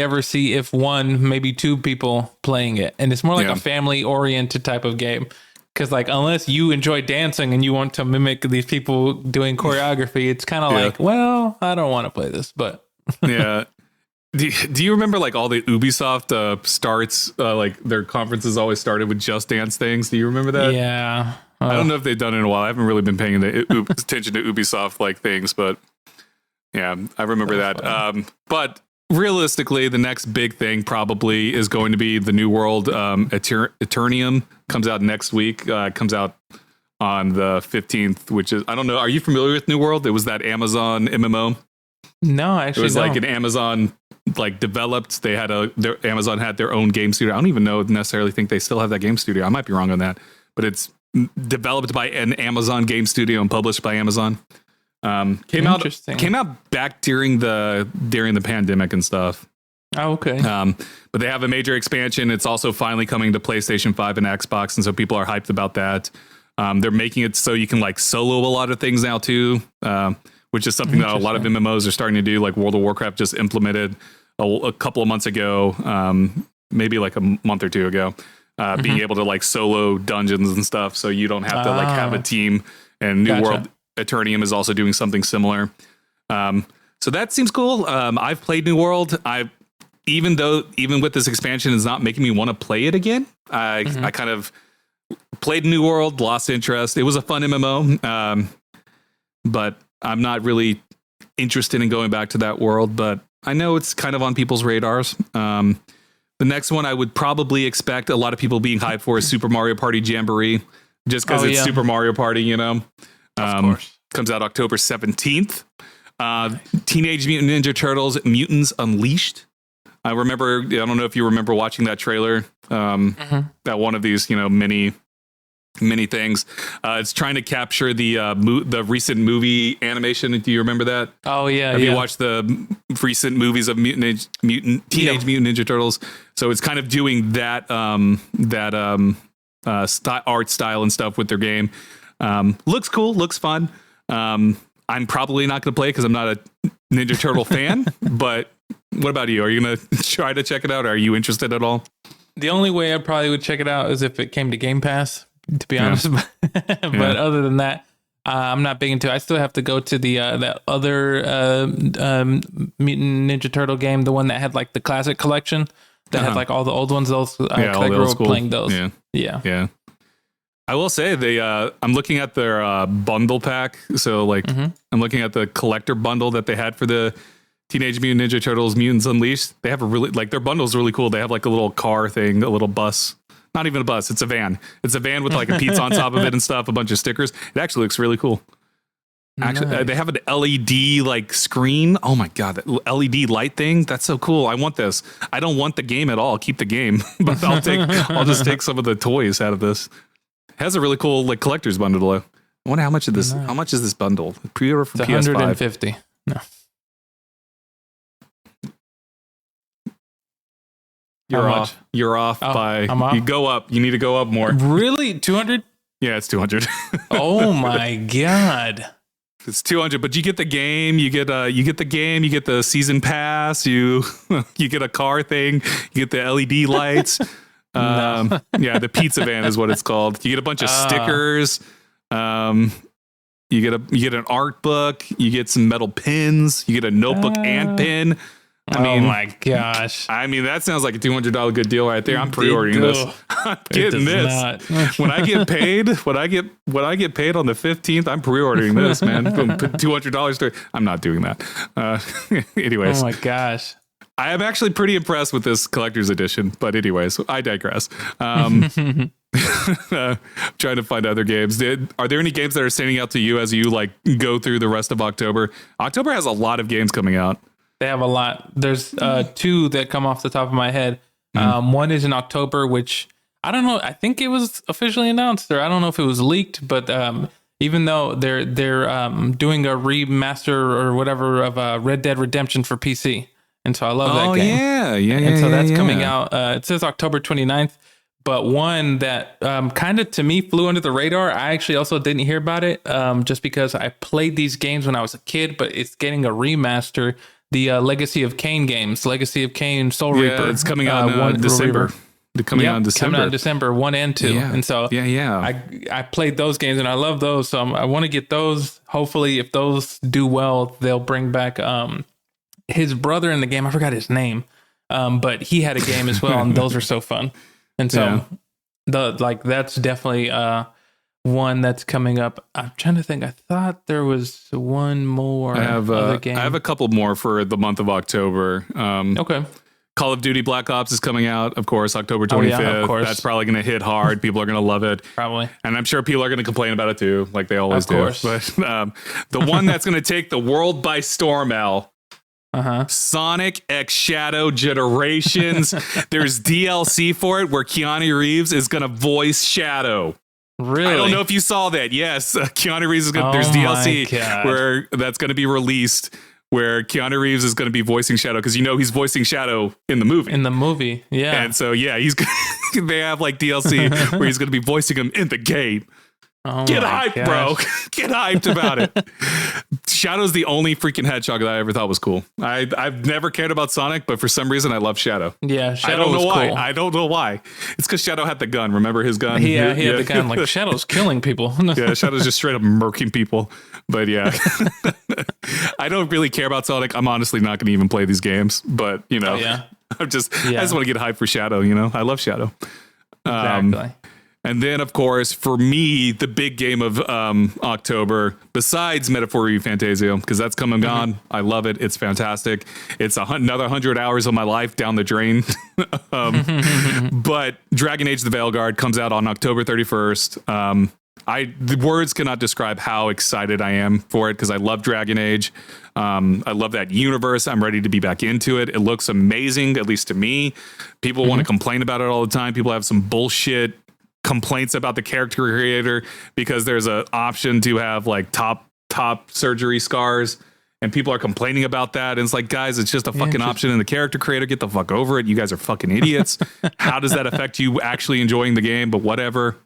ever see if one, maybe two people playing it, and it's more like a family oriented type of game. Because like, unless you enjoy dancing and you want to mimic these people doing choreography, it's kind of like, well, I don't want to play this, but yeah. Do you remember like all the Ubisoft starts, like their conferences always started with Just Dance things? Do you remember that? Yeah. I don't know if they've done it in a while. I haven't really been paying attention to Ubisoft like things, but yeah, I remember that. But realistically, the next big thing probably is going to be the New World. Eternium comes out next week. Comes out on the 15th, which is, I don't know. Are you familiar with New World? It was that Amazon MMO. No, actually, it was like an Amazon like developed. They had Amazon had their own game studio. I don't even necessarily think they still have that game studio. I might be wrong on that, but it's developed by an Amazon game studio and published by Amazon. Came out back during the pandemic and stuff. Oh, okay. But they have a major expansion. It's also finally coming to PlayStation 5 and Xbox, and so people are hyped about that. They're making it so you can like solo a lot of things now too, which is something that a lot of MMOs are starting to do. Like World of Warcraft just implemented a couple of months ago, maybe like a month or two ago, being able to like solo dungeons and stuff, so you don't have to like have a team. And New World Eternium is also doing something similar. So that seems cool. I've played New World. Even with this expansion is not making me want to play it again. I kind of played New World, lost interest. It was a fun MMO, but I'm not really interested in going back to that world. But I know it's kind of on people's radars. The next one I would probably expect a lot of people being hyped for is Super Mario Party Jamboree, just because it's Super Mario Party, you know. Of course. Comes out October 17th. Teenage Mutant Ninja Turtles Mutants Unleashed. I don't know if you remember watching that trailer. That one of these, mini things. It's trying to capture the recent movie animation. Do you remember that? Oh yeah. Have you watched the recent movies of Teenage Mutant Ninja Turtles? So it's kind of doing that art style and stuff with their game. Looks cool. Looks fun. I'm probably not going to play it because I'm not a Ninja Turtle fan. But what about you? Are you going to try to check it out? Are you interested at all? The only way I probably would check it out is if it came to Game Pass, to be honest. But other than that, I'm not big into it. I still have to go to the that other Mutant Ninja Turtle game, the one that had like the classic collection that had like all the old ones. Those I grew up playing those. Yeah. I will say I'm looking at their bundle pack. So I'm looking at the collector bundle that they had for the Teenage Mutant Ninja Turtles Mutants Unleashed. They have a really their bundle's really cool. They have like a little car thing, a little bus. Not even a bus. It's a van. It's a van with like a pizza on top of it and stuff, a bunch of stickers. It actually looks really cool. Actually, they have an LED like screen. Oh my God, that LED light thing. That's so cool. I want this. I don't want the game at all. I'll keep the game, but I'll just take some of the toys out of this. It has a really cool like collector's bundle. I wonder how much is this bundle? Pre-order for PS5. $150. No. You're off by. You go up. You need to go up more. Really? 200? Yeah, it's 200. Oh my God. It's 200, but you get the game. You get the game. You get the season pass. You get a car thing. You get the LED lights. Yeah, the pizza van is what it's called. You get a bunch of stickers. You get an art book. You get some metal pins. You get a notebook and pin. I mean, oh my gosh. I mean, that sounds like a $200 good deal right there. I'm pre-ordering this. I'm getting this. When I get paid on the 15th, I'm pre-ordering this, man. $200. I'm not doing that. Anyways. Oh my gosh. I am actually pretty impressed with this collector's edition, but anyways, I digress. Trying to find other games. Are there any games that are standing out to you as you like go through the rest of October? October has a lot of games coming out. They have a lot. There's two that come off the top of my head. One is in October, which I don't know. I think it was officially announced, or I don't know if it was leaked. But even though they're doing a remaster or whatever of Red Dead Redemption for PC, and so I love that game. And so that's coming out. It says October 29th. But one that kind of to me flew under the radar. I actually also didn't hear about it just because I played these games when I was a kid. But it's getting a remaster. The Legacy of Kain games, Legacy of Kain, Soul Reaper. It's coming out in December. Coming out in December 1 and 2. Yeah. And so I played those games and I love those. So I want to get those. Hopefully, if those do well, they'll bring back his brother in the game. I forgot his name, but he had a game as well, and those are so fun. And so that's definitely one that's coming up. I'm trying to think. I thought there was one more. I have a couple more for the month of October. Okay. Call of Duty Black Ops is coming out, of course, October 25th. Of course. That's probably going to hit hard. People are going to love it. Probably. And I'm sure people are going to complain about it too, like they always do. Of course. But the one that's going to take the world by storm, Al. Sonic X Shadow Generations. There's DLC for it where Keanu Reeves is going to voice Shadow. Really? I don't know if you saw that. Yes, Keanu Reeves is going. There's DLC where that's going to be released, where Keanu Reeves is going to be voicing Shadow because he's voicing Shadow in the movie. Yeah. And so they have like DLC where he's going to be voicing him in the game. Oh Get my hyped, gosh. bro. Get hyped about it. Shadow's the only freaking hedgehog that I ever thought was cool. I've never cared about Sonic, but for some reason I love Shadow. Yeah, I Shadow don't know was why. cool. I don't know why. It's because Shadow had the gun. Remember his gun? He had the gun. Like, Shadow's killing people. Yeah, Shadow's just straight up murking people. But yeah, I don't really care about Sonic. I'm honestly not going to even play these games. But you know, I just want to get hyped for Shadow. You know, I love Shadow. Exactly. And then, of course, for me, the big game of October, besides Metaphor Fantasio, because that's come and gone. I love it. It's fantastic. It's another 100 hours of my life down the drain. But Dragon Age the Veilguard comes out on October 31st. The words cannot describe how excited I am for it because I love Dragon Age. I love that universe. I'm ready to be back into it. It looks amazing, at least to me. People want to complain about it all the time. People have some bullshit complaints about the character creator because there's an option to have like top surgery scars, and people are complaining about that. And it's like, guys, it's just a fucking option in the character creator. Get the fuck over it. You guys are fucking idiots. How does that affect you actually enjoying the game? But whatever.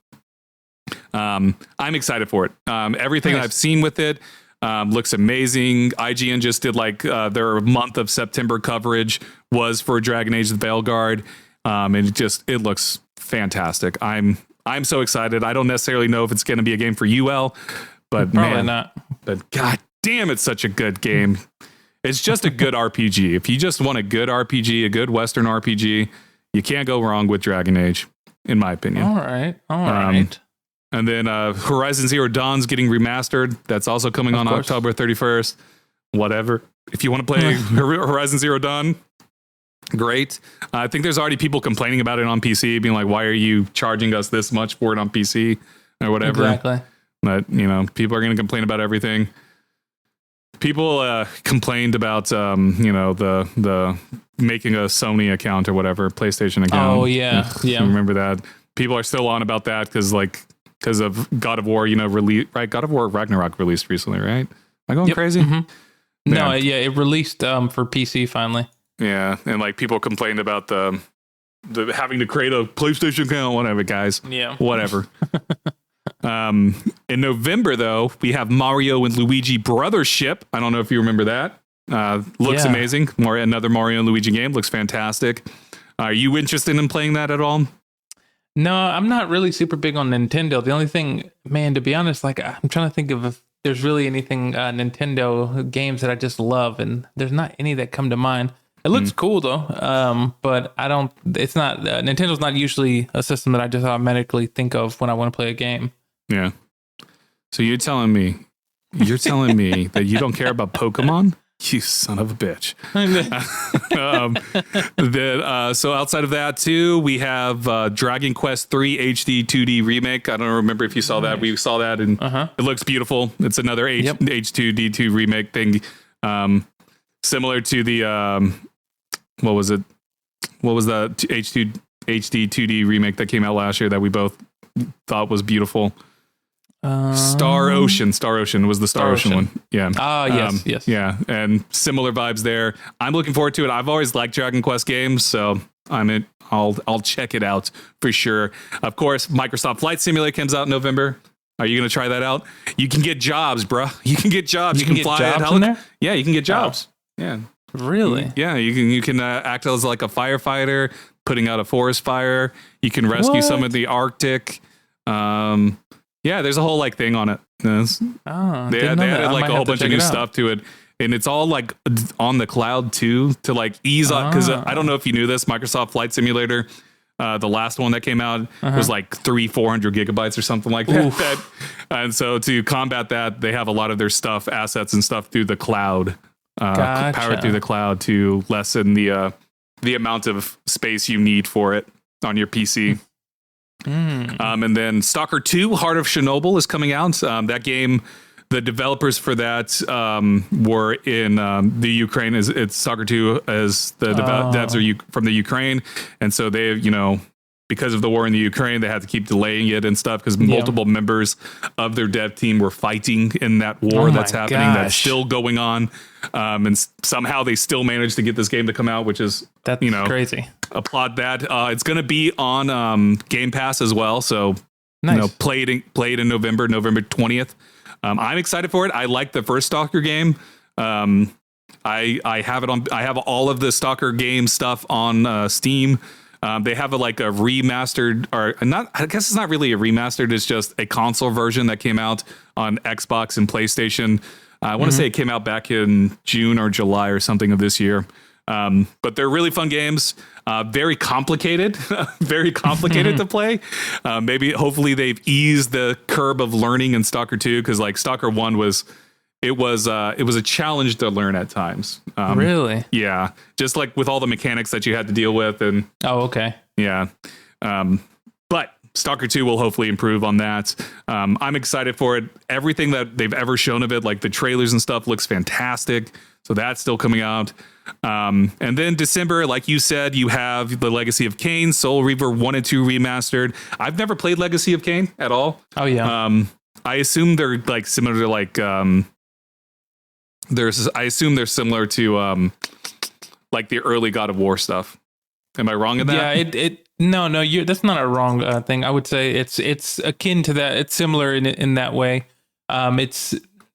I'm excited for it. Everything I've seen with it looks amazing. IGN just did like their month of September coverage was for Dragon Age the Veilguard. And it looks fantastic. I'm so excited. I don't necessarily know if it's going to be a game for UL, but probably not. But god damn, it's such a good game. It's just a good RPG. If you just want a good RPG, a good Western RPG, you can't go wrong with Dragon Age, in my opinion. All right. And then Horizon Zero Dawn's getting remastered. That's also coming on October 31st. Whatever. If you want to play Horizon Zero Dawn, great. I think there's already people complaining about it on PC, being like, why are you charging us this much for it on PC or whatever? Exactly. But, you know, people are going to complain about everything. People complained about, the making a Sony account or whatever, PlayStation account. Oh, yeah. Yeah. Remember that? People are still on about that because of God of War, right? God of War Ragnarok released recently, right? Am I going crazy? Mm-hmm. No, it released for PC finally. Yeah, and like people complained about the having to create a PlayStation account, whatever, guys. Yeah, whatever. In November, though, we have Mario and Luigi Brothership. I don't know if you remember that. Looks amazing. Another Mario and Luigi game. Looks fantastic. Are you interested in playing that at all? No, I'm not really super big on Nintendo. The only thing, man, to be honest, like I'm trying to think of if there's really anything Nintendo games that I just love, and there's not any that come to mind. It looks cool though, but I don't. It's not Nintendo's not usually a system that I just automatically think of when I want to play a game. Yeah. So you're telling me that you don't care about Pokemon? You son of a bitch. So outside of that too, we have Dragon Quest 3 HD 2D remake. I don't remember if you saw that. We saw that, and it looks beautiful. It's another H2D2 remake thing, similar to the what was it? What was the HD 2D remake that came out last year that we both thought was beautiful? Star Ocean was the Star Ocean one. Yeah. Yes. Yeah. And similar vibes there. I'm looking forward to it. I've always liked Dragon Quest games, so I'll check it out for sure. Of course, Microsoft Flight Simulator comes out in November. Are you going to try that out? You can get jobs, bro. You can get jobs. You can fly jobs in there? Yeah, you can get jobs. Oh. Yeah. Really? Yeah, you can act as like a firefighter, putting out a forest fire. You can rescue some in the Arctic. Yeah, there's a whole like thing on it. They added like a whole bunch of new stuff to it, and it's all like on the cloud too to like ease up. Because I don't know if you knew this, Microsoft Flight Simulator, the last one that came out was like 400 gigabytes or something like that. And so to combat that, they have a lot of their assets and stuff through the cloud. Powered through the cloud to lessen the amount of space you need for it on your PC. And then Stalker 2 Heart of Chernobyl is coming out. That game, the developers for that were in the Ukraine. It's Stalker 2 as the devs are from the Ukraine, and so they, because of the war in the Ukraine, they had to keep delaying it and stuff because multiple members of their dev team were fighting in that war that's happening. That's still going on. And somehow they still managed to get this game to come out, which is, crazy. Applaud that. It's going to be on Game Pass as well. So Nice. You know, played in November 20th. I'm excited for it. I like the first Stalker game. I have it on. I have all of the Stalker game stuff on Steam. They have a remastered, or not. I guess it's not really a remastered. It's just a console version that came out on Xbox and PlayStation. I want to say it came out back in June or July or something of this year. But they're really fun games. Very complicated, very complicated to play. Hopefully they've eased the curb of learning in Stalker 2, because like Stalker 1 was a challenge to learn at times. Really? Yeah. Just like with all the mechanics that you had to deal with. And okay. Yeah. But Stalker 2 will hopefully improve on that. I'm excited for it. Everything that they've ever shown of it, like the trailers and stuff, looks fantastic. So that's still coming out. And then December, like you said, you have the Legacy of Kain, Soul Reaver 1 and 2 remastered. I've never played Legacy of Kain at all. Oh yeah. I assume they're like similar to like I assume they're similar to like the early God of War stuff. Am I wrong in that? Yeah, no, that's not a wrong thing. I would say it's akin to that. It's similar in that way.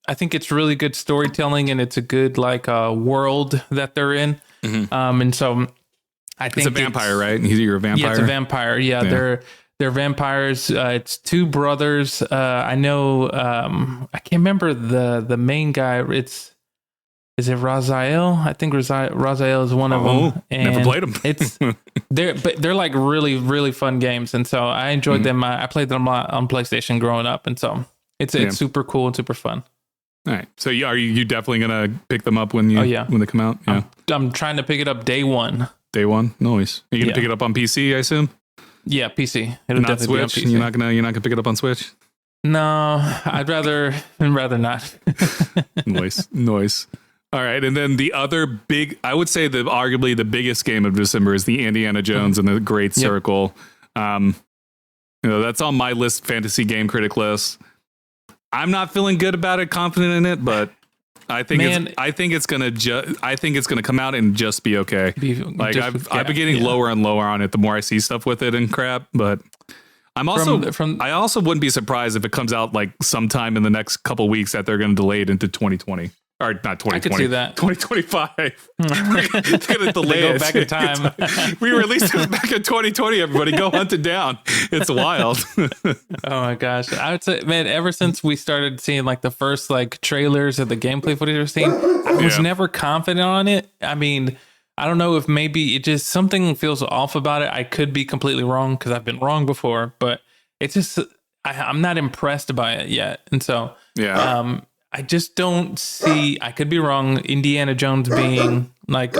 I think it's really good storytelling, and it's a good world that they're in. And so I think it's a vampire, right? You're a vampire. Yeah, it's a vampire. Yeah. They're vampires. It's two brothers. I know. I can't remember the main guy. Is it Raziel? I think Raziel is one of them. And never played them. they're like really, really fun games, and so I enjoyed them. I played them a lot on PlayStation growing up, and so it's super cool and super fun. All right. So are you definitely gonna pick them up when they come out? Yeah. I'm trying to pick it up day one. Day one, nice. Are you gonna pick it up on PC? I assume. Yeah, PC. It'll not definitely Switch. Be on PC. You're not gonna pick it up on Switch. No, I'd rather not. Nice. All right, and then the other big, I would say arguably the biggest game of December is the Indiana Jones and the Great Circle. That's on my fantasy game critic list. I'm not feeling good about it, confident in it, but I think it's gonna come out and just be okay. I've been getting lower and lower on it the more I see stuff with it and crap, but I'm also I also wouldn't be surprised if it comes out like sometime in the next couple weeks that they're going to delay it into 2020. Or not 2020. I could see that. 2025. They're going to delay it. Go back in time. We released it back in 2020. Everybody go hunt it down. It's wild. Oh my gosh. I would say, man, ever since we started seeing like the first like trailers of the gameplay footage we've seen, I was never confident on it. I mean, I don't know if maybe it just something feels off about it. I could be completely wrong because I've been wrong before, but it's just, I'm not impressed by it yet. And so, I just don't see, I could be wrong, Indiana Jones being like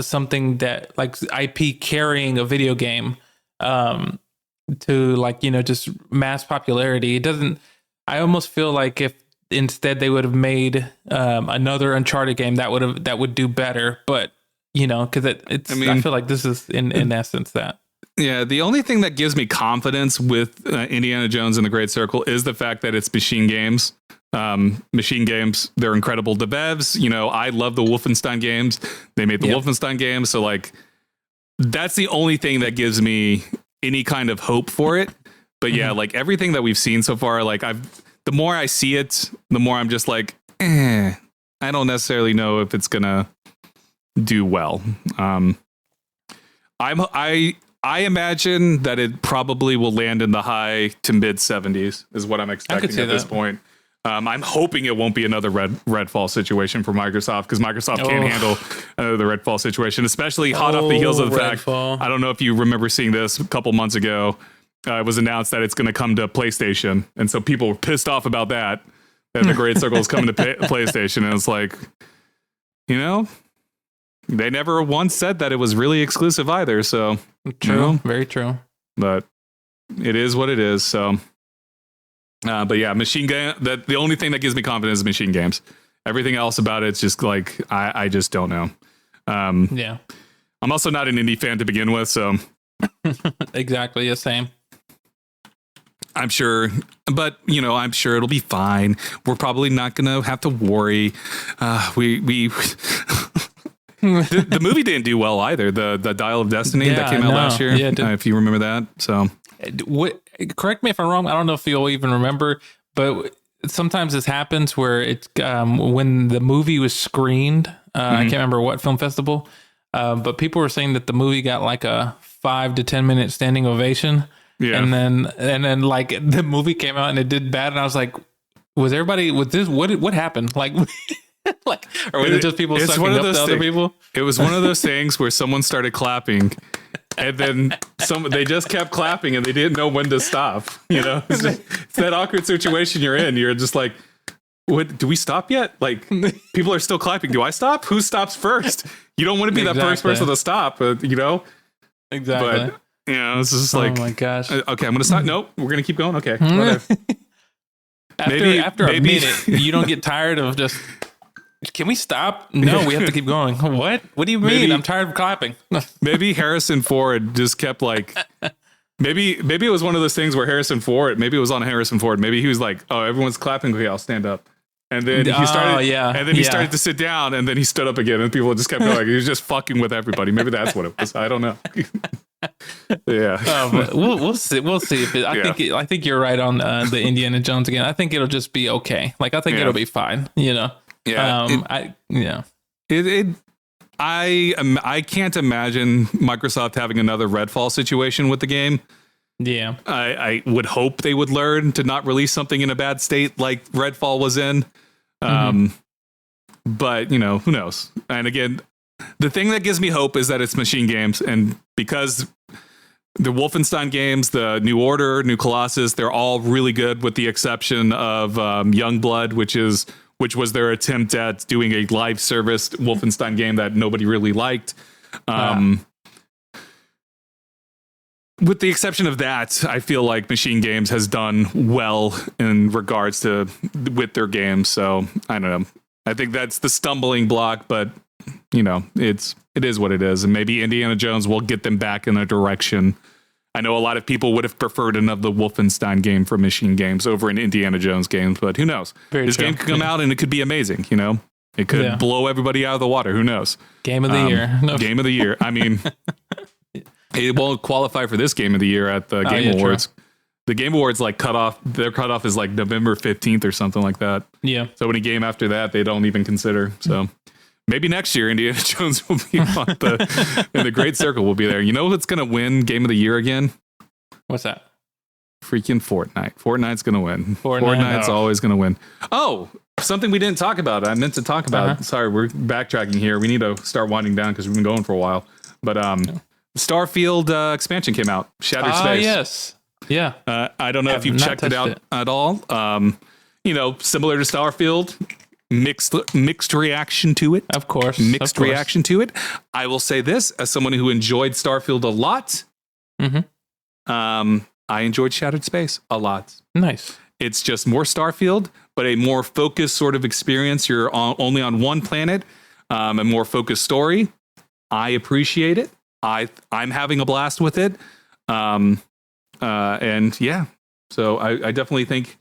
something that like IP carrying a video game to like, just mass popularity. It doesn't, I almost feel like if instead they would have made another Uncharted game that would do better, but because I feel like this is in essence that. Yeah, the only thing that gives me confidence with Indiana Jones and the Great Circle is the fact that it's Machine Games. Machine Games, they're incredible devs. I love the Wolfenstein games. They made the Wolfenstein games, so like that's the only thing that gives me any kind of hope for it. But yeah, like everything that we've seen so far, like the more I see it, the more I'm just like, I don't necessarily know if it's gonna do well. I imagine that it probably will land in the high to mid 70s is what I'm expecting at this point. I'm hoping it won't be another Redfall situation for Microsoft, because Microsoft can't handle the Redfall situation, especially hot off the heels of the fact. I don't know if you remember seeing this a couple months ago. It was announced that it's going to come to PlayStation. And so people were pissed off about that the Great Circle is coming to PlayStation. And it's like, they never once said that it was really exclusive either. So true. Very true. But it is what it is. So, but yeah, Machine Game. The only thing that gives me confidence is Machine Games. Everything else about it's just like I just don't know. Yeah, I'm also not an indie fan to begin with, so exactly the same. I'm sure, but I'm sure it'll be fine. We're probably not gonna have to worry. We. The movie didn't do well either. The Dial of Destiny that came out last year. Yeah, if you remember that. So correct me if I'm wrong. I don't know if you'll even remember, but sometimes this happens where it's when the movie was screened. I can't remember what film festival, but people were saying that the movie got like a 5 to 10 minute standing ovation. Yeah. And then like the movie came out and it did bad. And I was like, was everybody with this? What happened? Like, like, or was it just people sucking up to other people? It was one of those things where someone started clapping and then they just kept clapping and they didn't know when to stop. You know, it's that awkward situation you're in. You're just like, what, do we stop yet? Like, people are still clapping. Do I stop? Who stops first? You don't want to be that first person to stop, you know? Exactly. But, you know, it's just like, oh my gosh. Okay, I'm going to stop. Nope, we're going to keep going. Okay, whatever. After a minute, you don't get tired of just, can we stop? No, we have to keep going. What? What do you mean? I'm tired of clapping. Maybe Harrison Ford just kept like, maybe it was one of those things where Harrison Ford, maybe it was on Harrison Ford. Maybe he was like, oh, everyone's clapping. Okay, I'll stand up. And then he started, and then he started to sit down, and then he stood up again, and people just kept going. He was just fucking with everybody. Maybe that's what it was. I don't know. Yeah, but we'll see. We'll see if it, I think you're right on the Indiana Jones again. I think it'll just be okay. Like I think it'll be fine. You know. Yeah. I can't imagine Microsoft having another Redfall situation with the game. Yeah. I would hope they would learn to not release something in a bad state like Redfall was in. But, you know, who knows? And again, the thing that gives me hope is that it's Machine Games. And because the Wolfenstein games, the New Order, New Colossus, they're all really good with the exception of Youngblood, which was their attempt at doing a live service Wolfenstein game that nobody really liked. With the exception of that, I feel like Machine Games has done well in regards to with their games. So I don't know. I think that's the stumbling block, but you know, it is what it is. And maybe Indiana Jones will get them back in a direction. I know a lot of people would have preferred another Wolfenstein game from Machine Games over an Indiana Jones game, but who knows? This game could come out and it could be amazing, you know? It could blow everybody out of the water. Who knows? Game of the year. Game of the year. I mean, it won't qualify for this Game of the Year at the Game Awards. True. The Game Awards their cutoff is like November 15th or something like that. Yeah. So any game after that, they don't even consider. So maybe next year, Indiana Jones will be on in the Great Circle will be there. You know what's going to win Game of the Year again? What's that? Freaking Fortnite. Fortnite's going to win. Fortnite's always going to win. Oh, something we didn't talk about. I meant to talk about. Sorry, we're backtracking here. We need to start winding down because we've been going for a while. But Starfield expansion came out. Shattered Space. Yes. Yeah. I don't know if you've checked it out at all. You know, similar to Starfield. Mixed reaction to it. Of course. Mixed reaction to it. I will say this as someone who enjoyed Starfield a lot. I enjoyed Shattered Space a lot. Nice. It's just more Starfield, but a more focused sort of experience. You're only on one planet, a more focused story. I appreciate it. I'm having a blast with it. And yeah, so I definitely think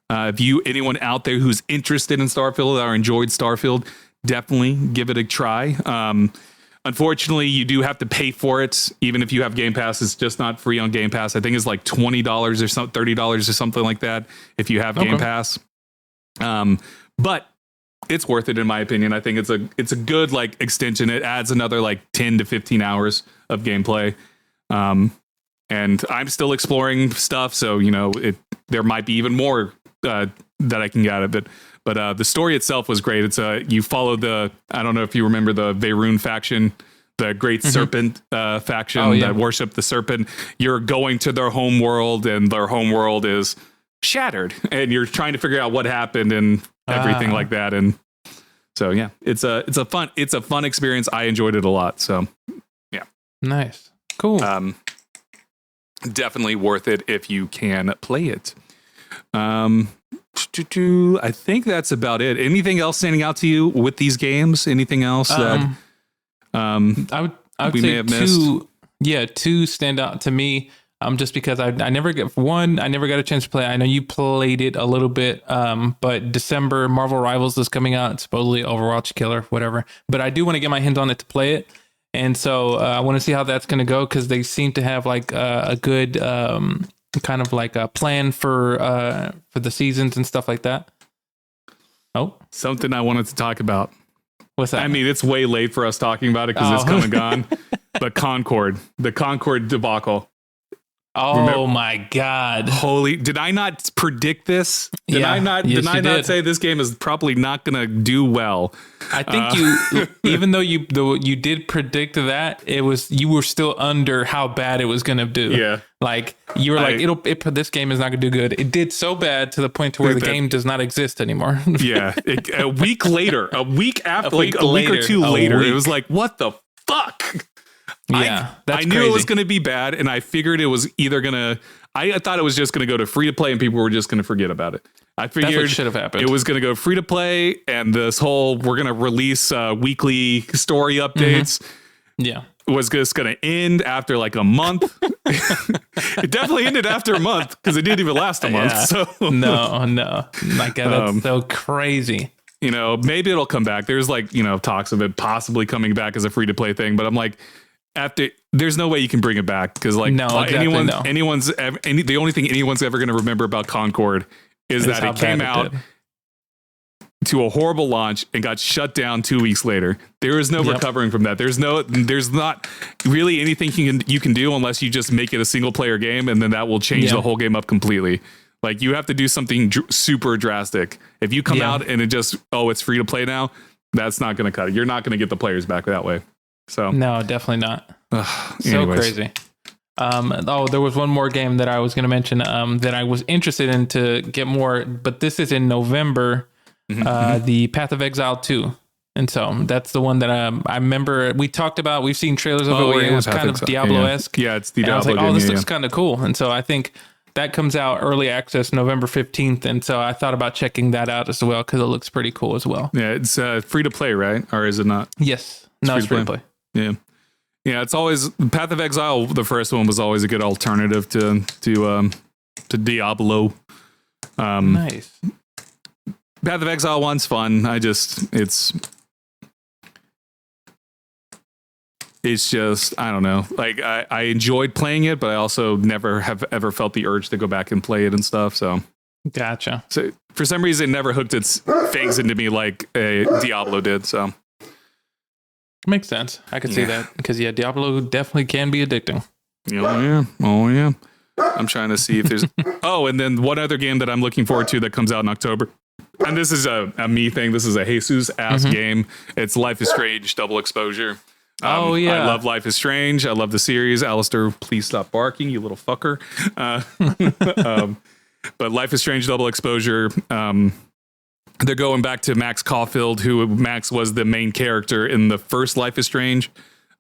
if anyone out there who's interested in Starfield or enjoyed Starfield, definitely give it a try. Unfortunately, you do have to pay for it. Even if you have Game Pass, it's just not free on Game Pass. I think it's like $20 or something, $30 or something like that if you have Game Pass. But it's worth it in my opinion. I think it's a good like extension. It adds another like 10 to 15 hours of gameplay. And I'm still exploring stuff, so you know there might be even more that I can get out of it. But the story itself was great. It's you follow I don't know if you remember the Veyron faction, the Great Serpent faction that worship the serpent. You're going to their home world, and their home world is shattered, and you're trying to figure out what happened and everything like that. And so yeah, it's a fun experience. I enjoyed it a lot. So yeah, nice, cool. Definitely worth it if you can play it. I think that's about it. Anything else standing out to you with these games? Anything else that I would we say may have missed? Two stand out to me. Just because I never got a chance to play. I know you played it a little bit, but December Marvel Rivals is coming out. It's supposedly Overwatch killer, whatever. But I do want to get my hands on it to play it. And so I want to see how that's going to go because they seem to have like a good kind of like a plan for the seasons and stuff like that. Oh, something I wanted to talk about. What's that? I mean, it's way late for us talking about it because it's come and gone. But the Concord debacle. Oh, remember, my God. Did I not predict this? Did I not say this game is probably not going to do well? I think even though you did predict that, you were still under how bad it was going to do. Yeah. Like you were this game is not going to do good. It did so bad to the point to where the game does not exist anymore. Yeah. A week or two later, it was like, what the fuck? Yeah, I knew it was going to be bad, and I figured it was either going to. I thought it was just going to go to free to play, and people were just going to forget about it. I figured that's what should have happened. It was going to go free to play, and this whole we're going to release weekly story updates. Yeah, was just going to end after like a month. It definitely ended after a month because it didn't even last a month. Yeah. So no, my God, that's so crazy. Maybe it'll come back. There's talks of it possibly coming back as a free to play thing, but I'm like. There's no way you can bring it back because the only thing anyone's ever going to remember about Concord is that it came out to a horrible launch and got shut down 2 weeks later. There is no recovering from that. There's not really anything you can do unless you just make it a single player game, and then that will change the whole game up completely. Like you have to do something super drastic. If you come out and it's free to play now, that's not going to cut it. You're not going to get the players back that way. So no, definitely not. So crazy. There was one more game that I was going to mention that I was interested in to get more, but this is in November. The Path of Exile 2. And so that's the one that I remember we talked about. We've seen trailers of it where it was kind of Diablo-esque. Yeah, it's the Diablo. I was like, game, this looks kind of cool. And so I think that comes out early access November 15th. And so I thought about checking that out as well because it looks pretty cool as well. Yeah, it's free to play, right? Or is it not? Yes. It's free to play. Yeah. Yeah, it's always Path of Exile. The first one was always a good alternative to Diablo. Nice. Path of Exile 1's fun. It's just, I don't know. Like I enjoyed playing it, but I also never have ever felt the urge to go back and play it and stuff. So gotcha. So for some reason, it never hooked its fangs into me like Diablo did. So. Makes sense. I could see that because Diablo definitely can be addicting. Oh yeah. I'm trying to see if there's. And then one other game that I'm looking forward to that comes out in October, and this is a me thing. This is a Jesus ass game. It's Life is Strange Double Exposure. I love Life is Strange. I love the series. Alistair, please stop barking, you little fucker. But Life is Strange Double Exposure. They're going back to Max Caulfield, who Max was the main character in the first Life is Strange.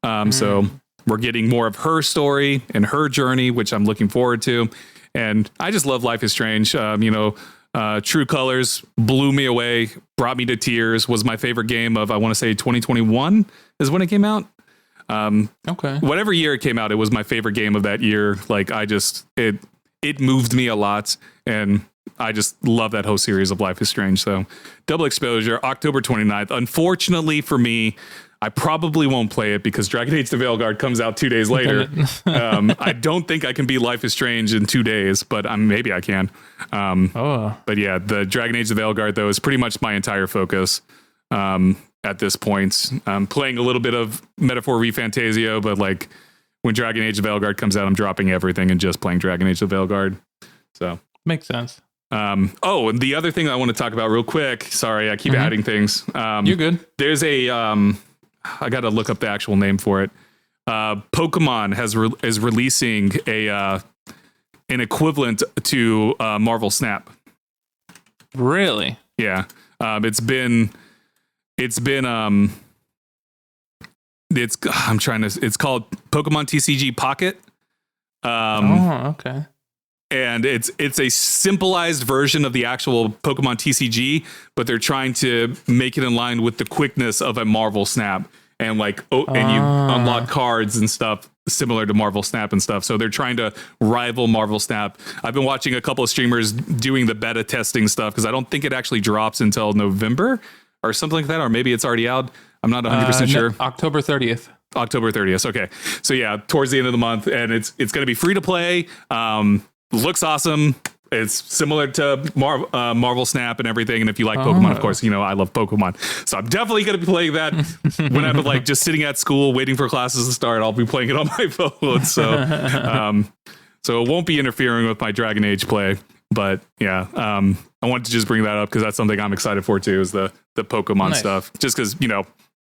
So we're getting more of her story and her journey, which I'm looking forward to. And I just love Life is Strange. True Colors blew me away, brought me to tears, was my favorite game of, I want to say 2021 is when it came out. Okay. Whatever year it came out, it was my favorite game of that year. Like it moved me a lot, and I just love that whole series of Life is Strange. So Double Exposure, October 29th. Unfortunately for me, I probably won't play it because Dragon Age the Veilguard comes out 2 days later. I don't think I can beat Life is Strange in 2 days, but maybe I can. But yeah, the Dragon Age the Veilguard, though, is pretty much my entire focus at this point. I'm playing a little bit of Metaphor ReFantazio, but like when Dragon Age the Veilguard comes out, I'm dropping everything and just playing Dragon Age the Veilguard. So makes sense. And the other thing I want to talk about real quick. Sorry, I keep adding things. You're good. There's I got to look up the actual name for it. Pokemon is releasing an equivalent to Marvel Snap. Really? Yeah. It's called Pokemon TCG Pocket. Okay. And it's a simplified version of the actual Pokemon TCG, but they're trying to make it in line with the quickness of a Marvel Snap, and and you unlock cards and stuff similar to Marvel Snap and stuff. So they're trying to rival Marvel Snap. I've been watching a couple of streamers doing the beta testing stuff because I don't think it actually drops until November or something like that, or maybe it's already out. I'm not 100% sure. October 30th. October 30th. Okay. So yeah, towards the end of the month, and it's going to be free to play. looks awesome. It's similar to Marvel Snap and everything. And if you like Pokemon, of course, I love Pokemon. So I'm definitely going to be playing that when I'm like just sitting at school waiting for classes to start. I'll be playing it on my phone. So, so it won't be interfering with my Dragon Age play. But yeah, I wanted to just bring that up because that's something I'm excited for too, is the Pokemon stuff. Just because,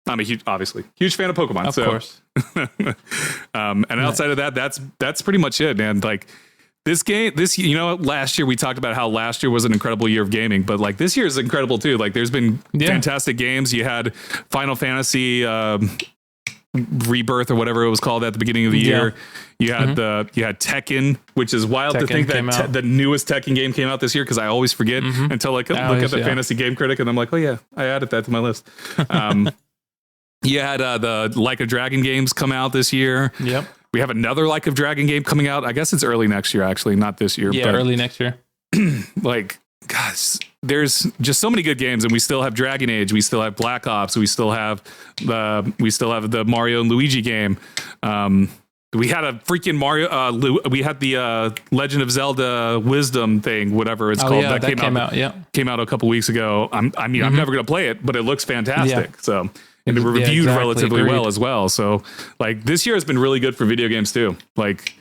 I'm a huge fan of Pokemon. Of course. And outside of that, that's pretty much it, man. Like, this game, last year we talked about how last year was an incredible year of gaming, but like this year is incredible too. Like there's been fantastic games. You had Final Fantasy Rebirth or whatever it was called at the beginning of the year. You had you had Tekken, which is wild to think that the newest Tekken game came out this year, because I always forget until I look at the Fantasy Game Critic and I'm like, oh yeah, I added that to my list. You had the Like a Dragon games come out this year. Yep. We have another Like a Dragon game coming out. I guess it's early next year, actually, not this year. Yeah, early next year. Like, gosh, there's just so many good games, and we still have Dragon Age. We still have Black Ops. We still have the Mario and Luigi game. We had a freaking Mario. We had the Legend of Zelda Wisdom thing, whatever it's called. Yeah, that came out. Yeah, came out a couple weeks ago. I'm never gonna play it, but it looks fantastic. Yeah. So. And it reviewed relatively well as well. So like this year has been really good for video games too. Like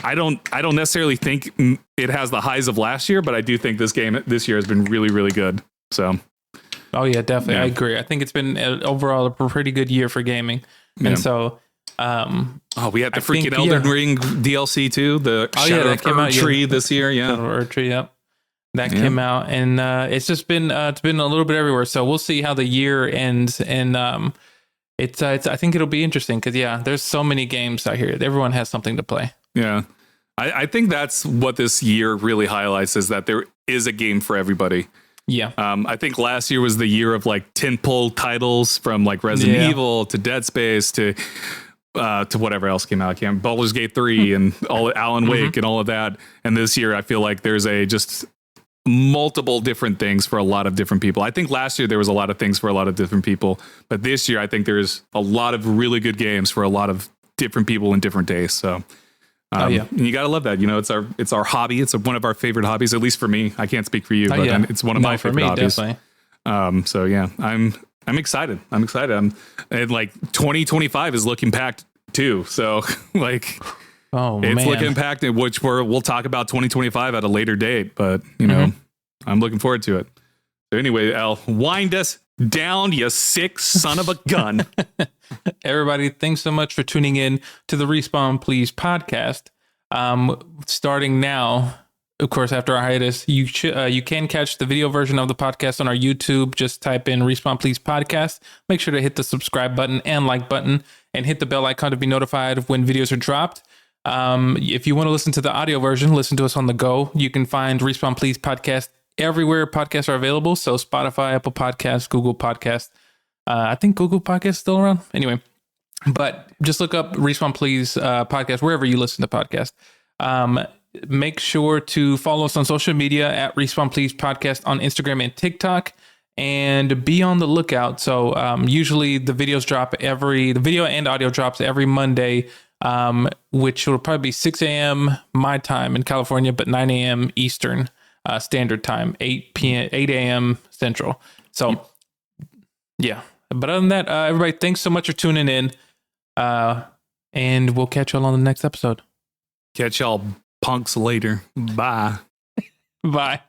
I don't necessarily think it has the highs of last year, but I do think this year has been really, really good. So. Oh yeah, definitely. Yeah. I agree. I think it's been overall a pretty good year for gaming. And so, we had the freaking Elden Ring DLC too. The Shadow of Erdtree this year. Yeah. Shadow of Erdtree. Yep. That came out, and it's just been a little bit everywhere. So we'll see how the year ends, and it's I think it'll be interesting because there's so many games out here. Everyone has something to play. Yeah, I think that's what this year really highlights, is that there is a game for everybody. Yeah. I think last year was the year of like tentpole titles, from like Resident Evil to Dead Space to whatever else came out. Baldur's Gate 3 and all Alan Wake and all of that. And this year I feel like there's just multiple different things for a lot of different people. I think last year there was a lot of things for a lot of different people, but this year I think there's a lot of really good games for a lot of different people in different days. So and you gotta love that. It's our hobby. It's one of our favorite hobbies, at least for me. I can't speak for you, but it's one of my favorite hobbies. Definitely. So yeah, I'm excited. And like 2025 is looking packed too. So like, it's looking packed, which we'll talk about 2025 at a later date, but I'm looking forward to it. So anyway, Al, wind us down, you sick son of a gun. Everybody, thanks so much for tuning in to the Respawn Please podcast. Starting now, of course, after our hiatus, you can catch the video version of the podcast on our YouTube. Just type in Respawn Please podcast. Make sure to hit the subscribe button and like button, and hit the bell icon to be notified when videos are dropped. If you want to listen to the audio version, listen to us on the go. You can find Respawn Please podcast everywhere podcasts are available. So Spotify, Apple Podcasts, Google Podcasts. I think Google Podcasts is still around. Anyway, but just look up Respawn Please podcast wherever you listen to podcasts. Make sure to follow us on social media at Respawn Please podcast on Instagram and TikTok, and be on the lookout. So usually the video and audio drops every Monday. Which will probably be 6 a.m. my time in California, but 9 a.m. Eastern Standard Time, 8 a.m. Central. So, yeah. But other than that, everybody, thanks so much for tuning in. And we'll catch y'all on the next episode. Catch y'all punks later. Bye. Bye.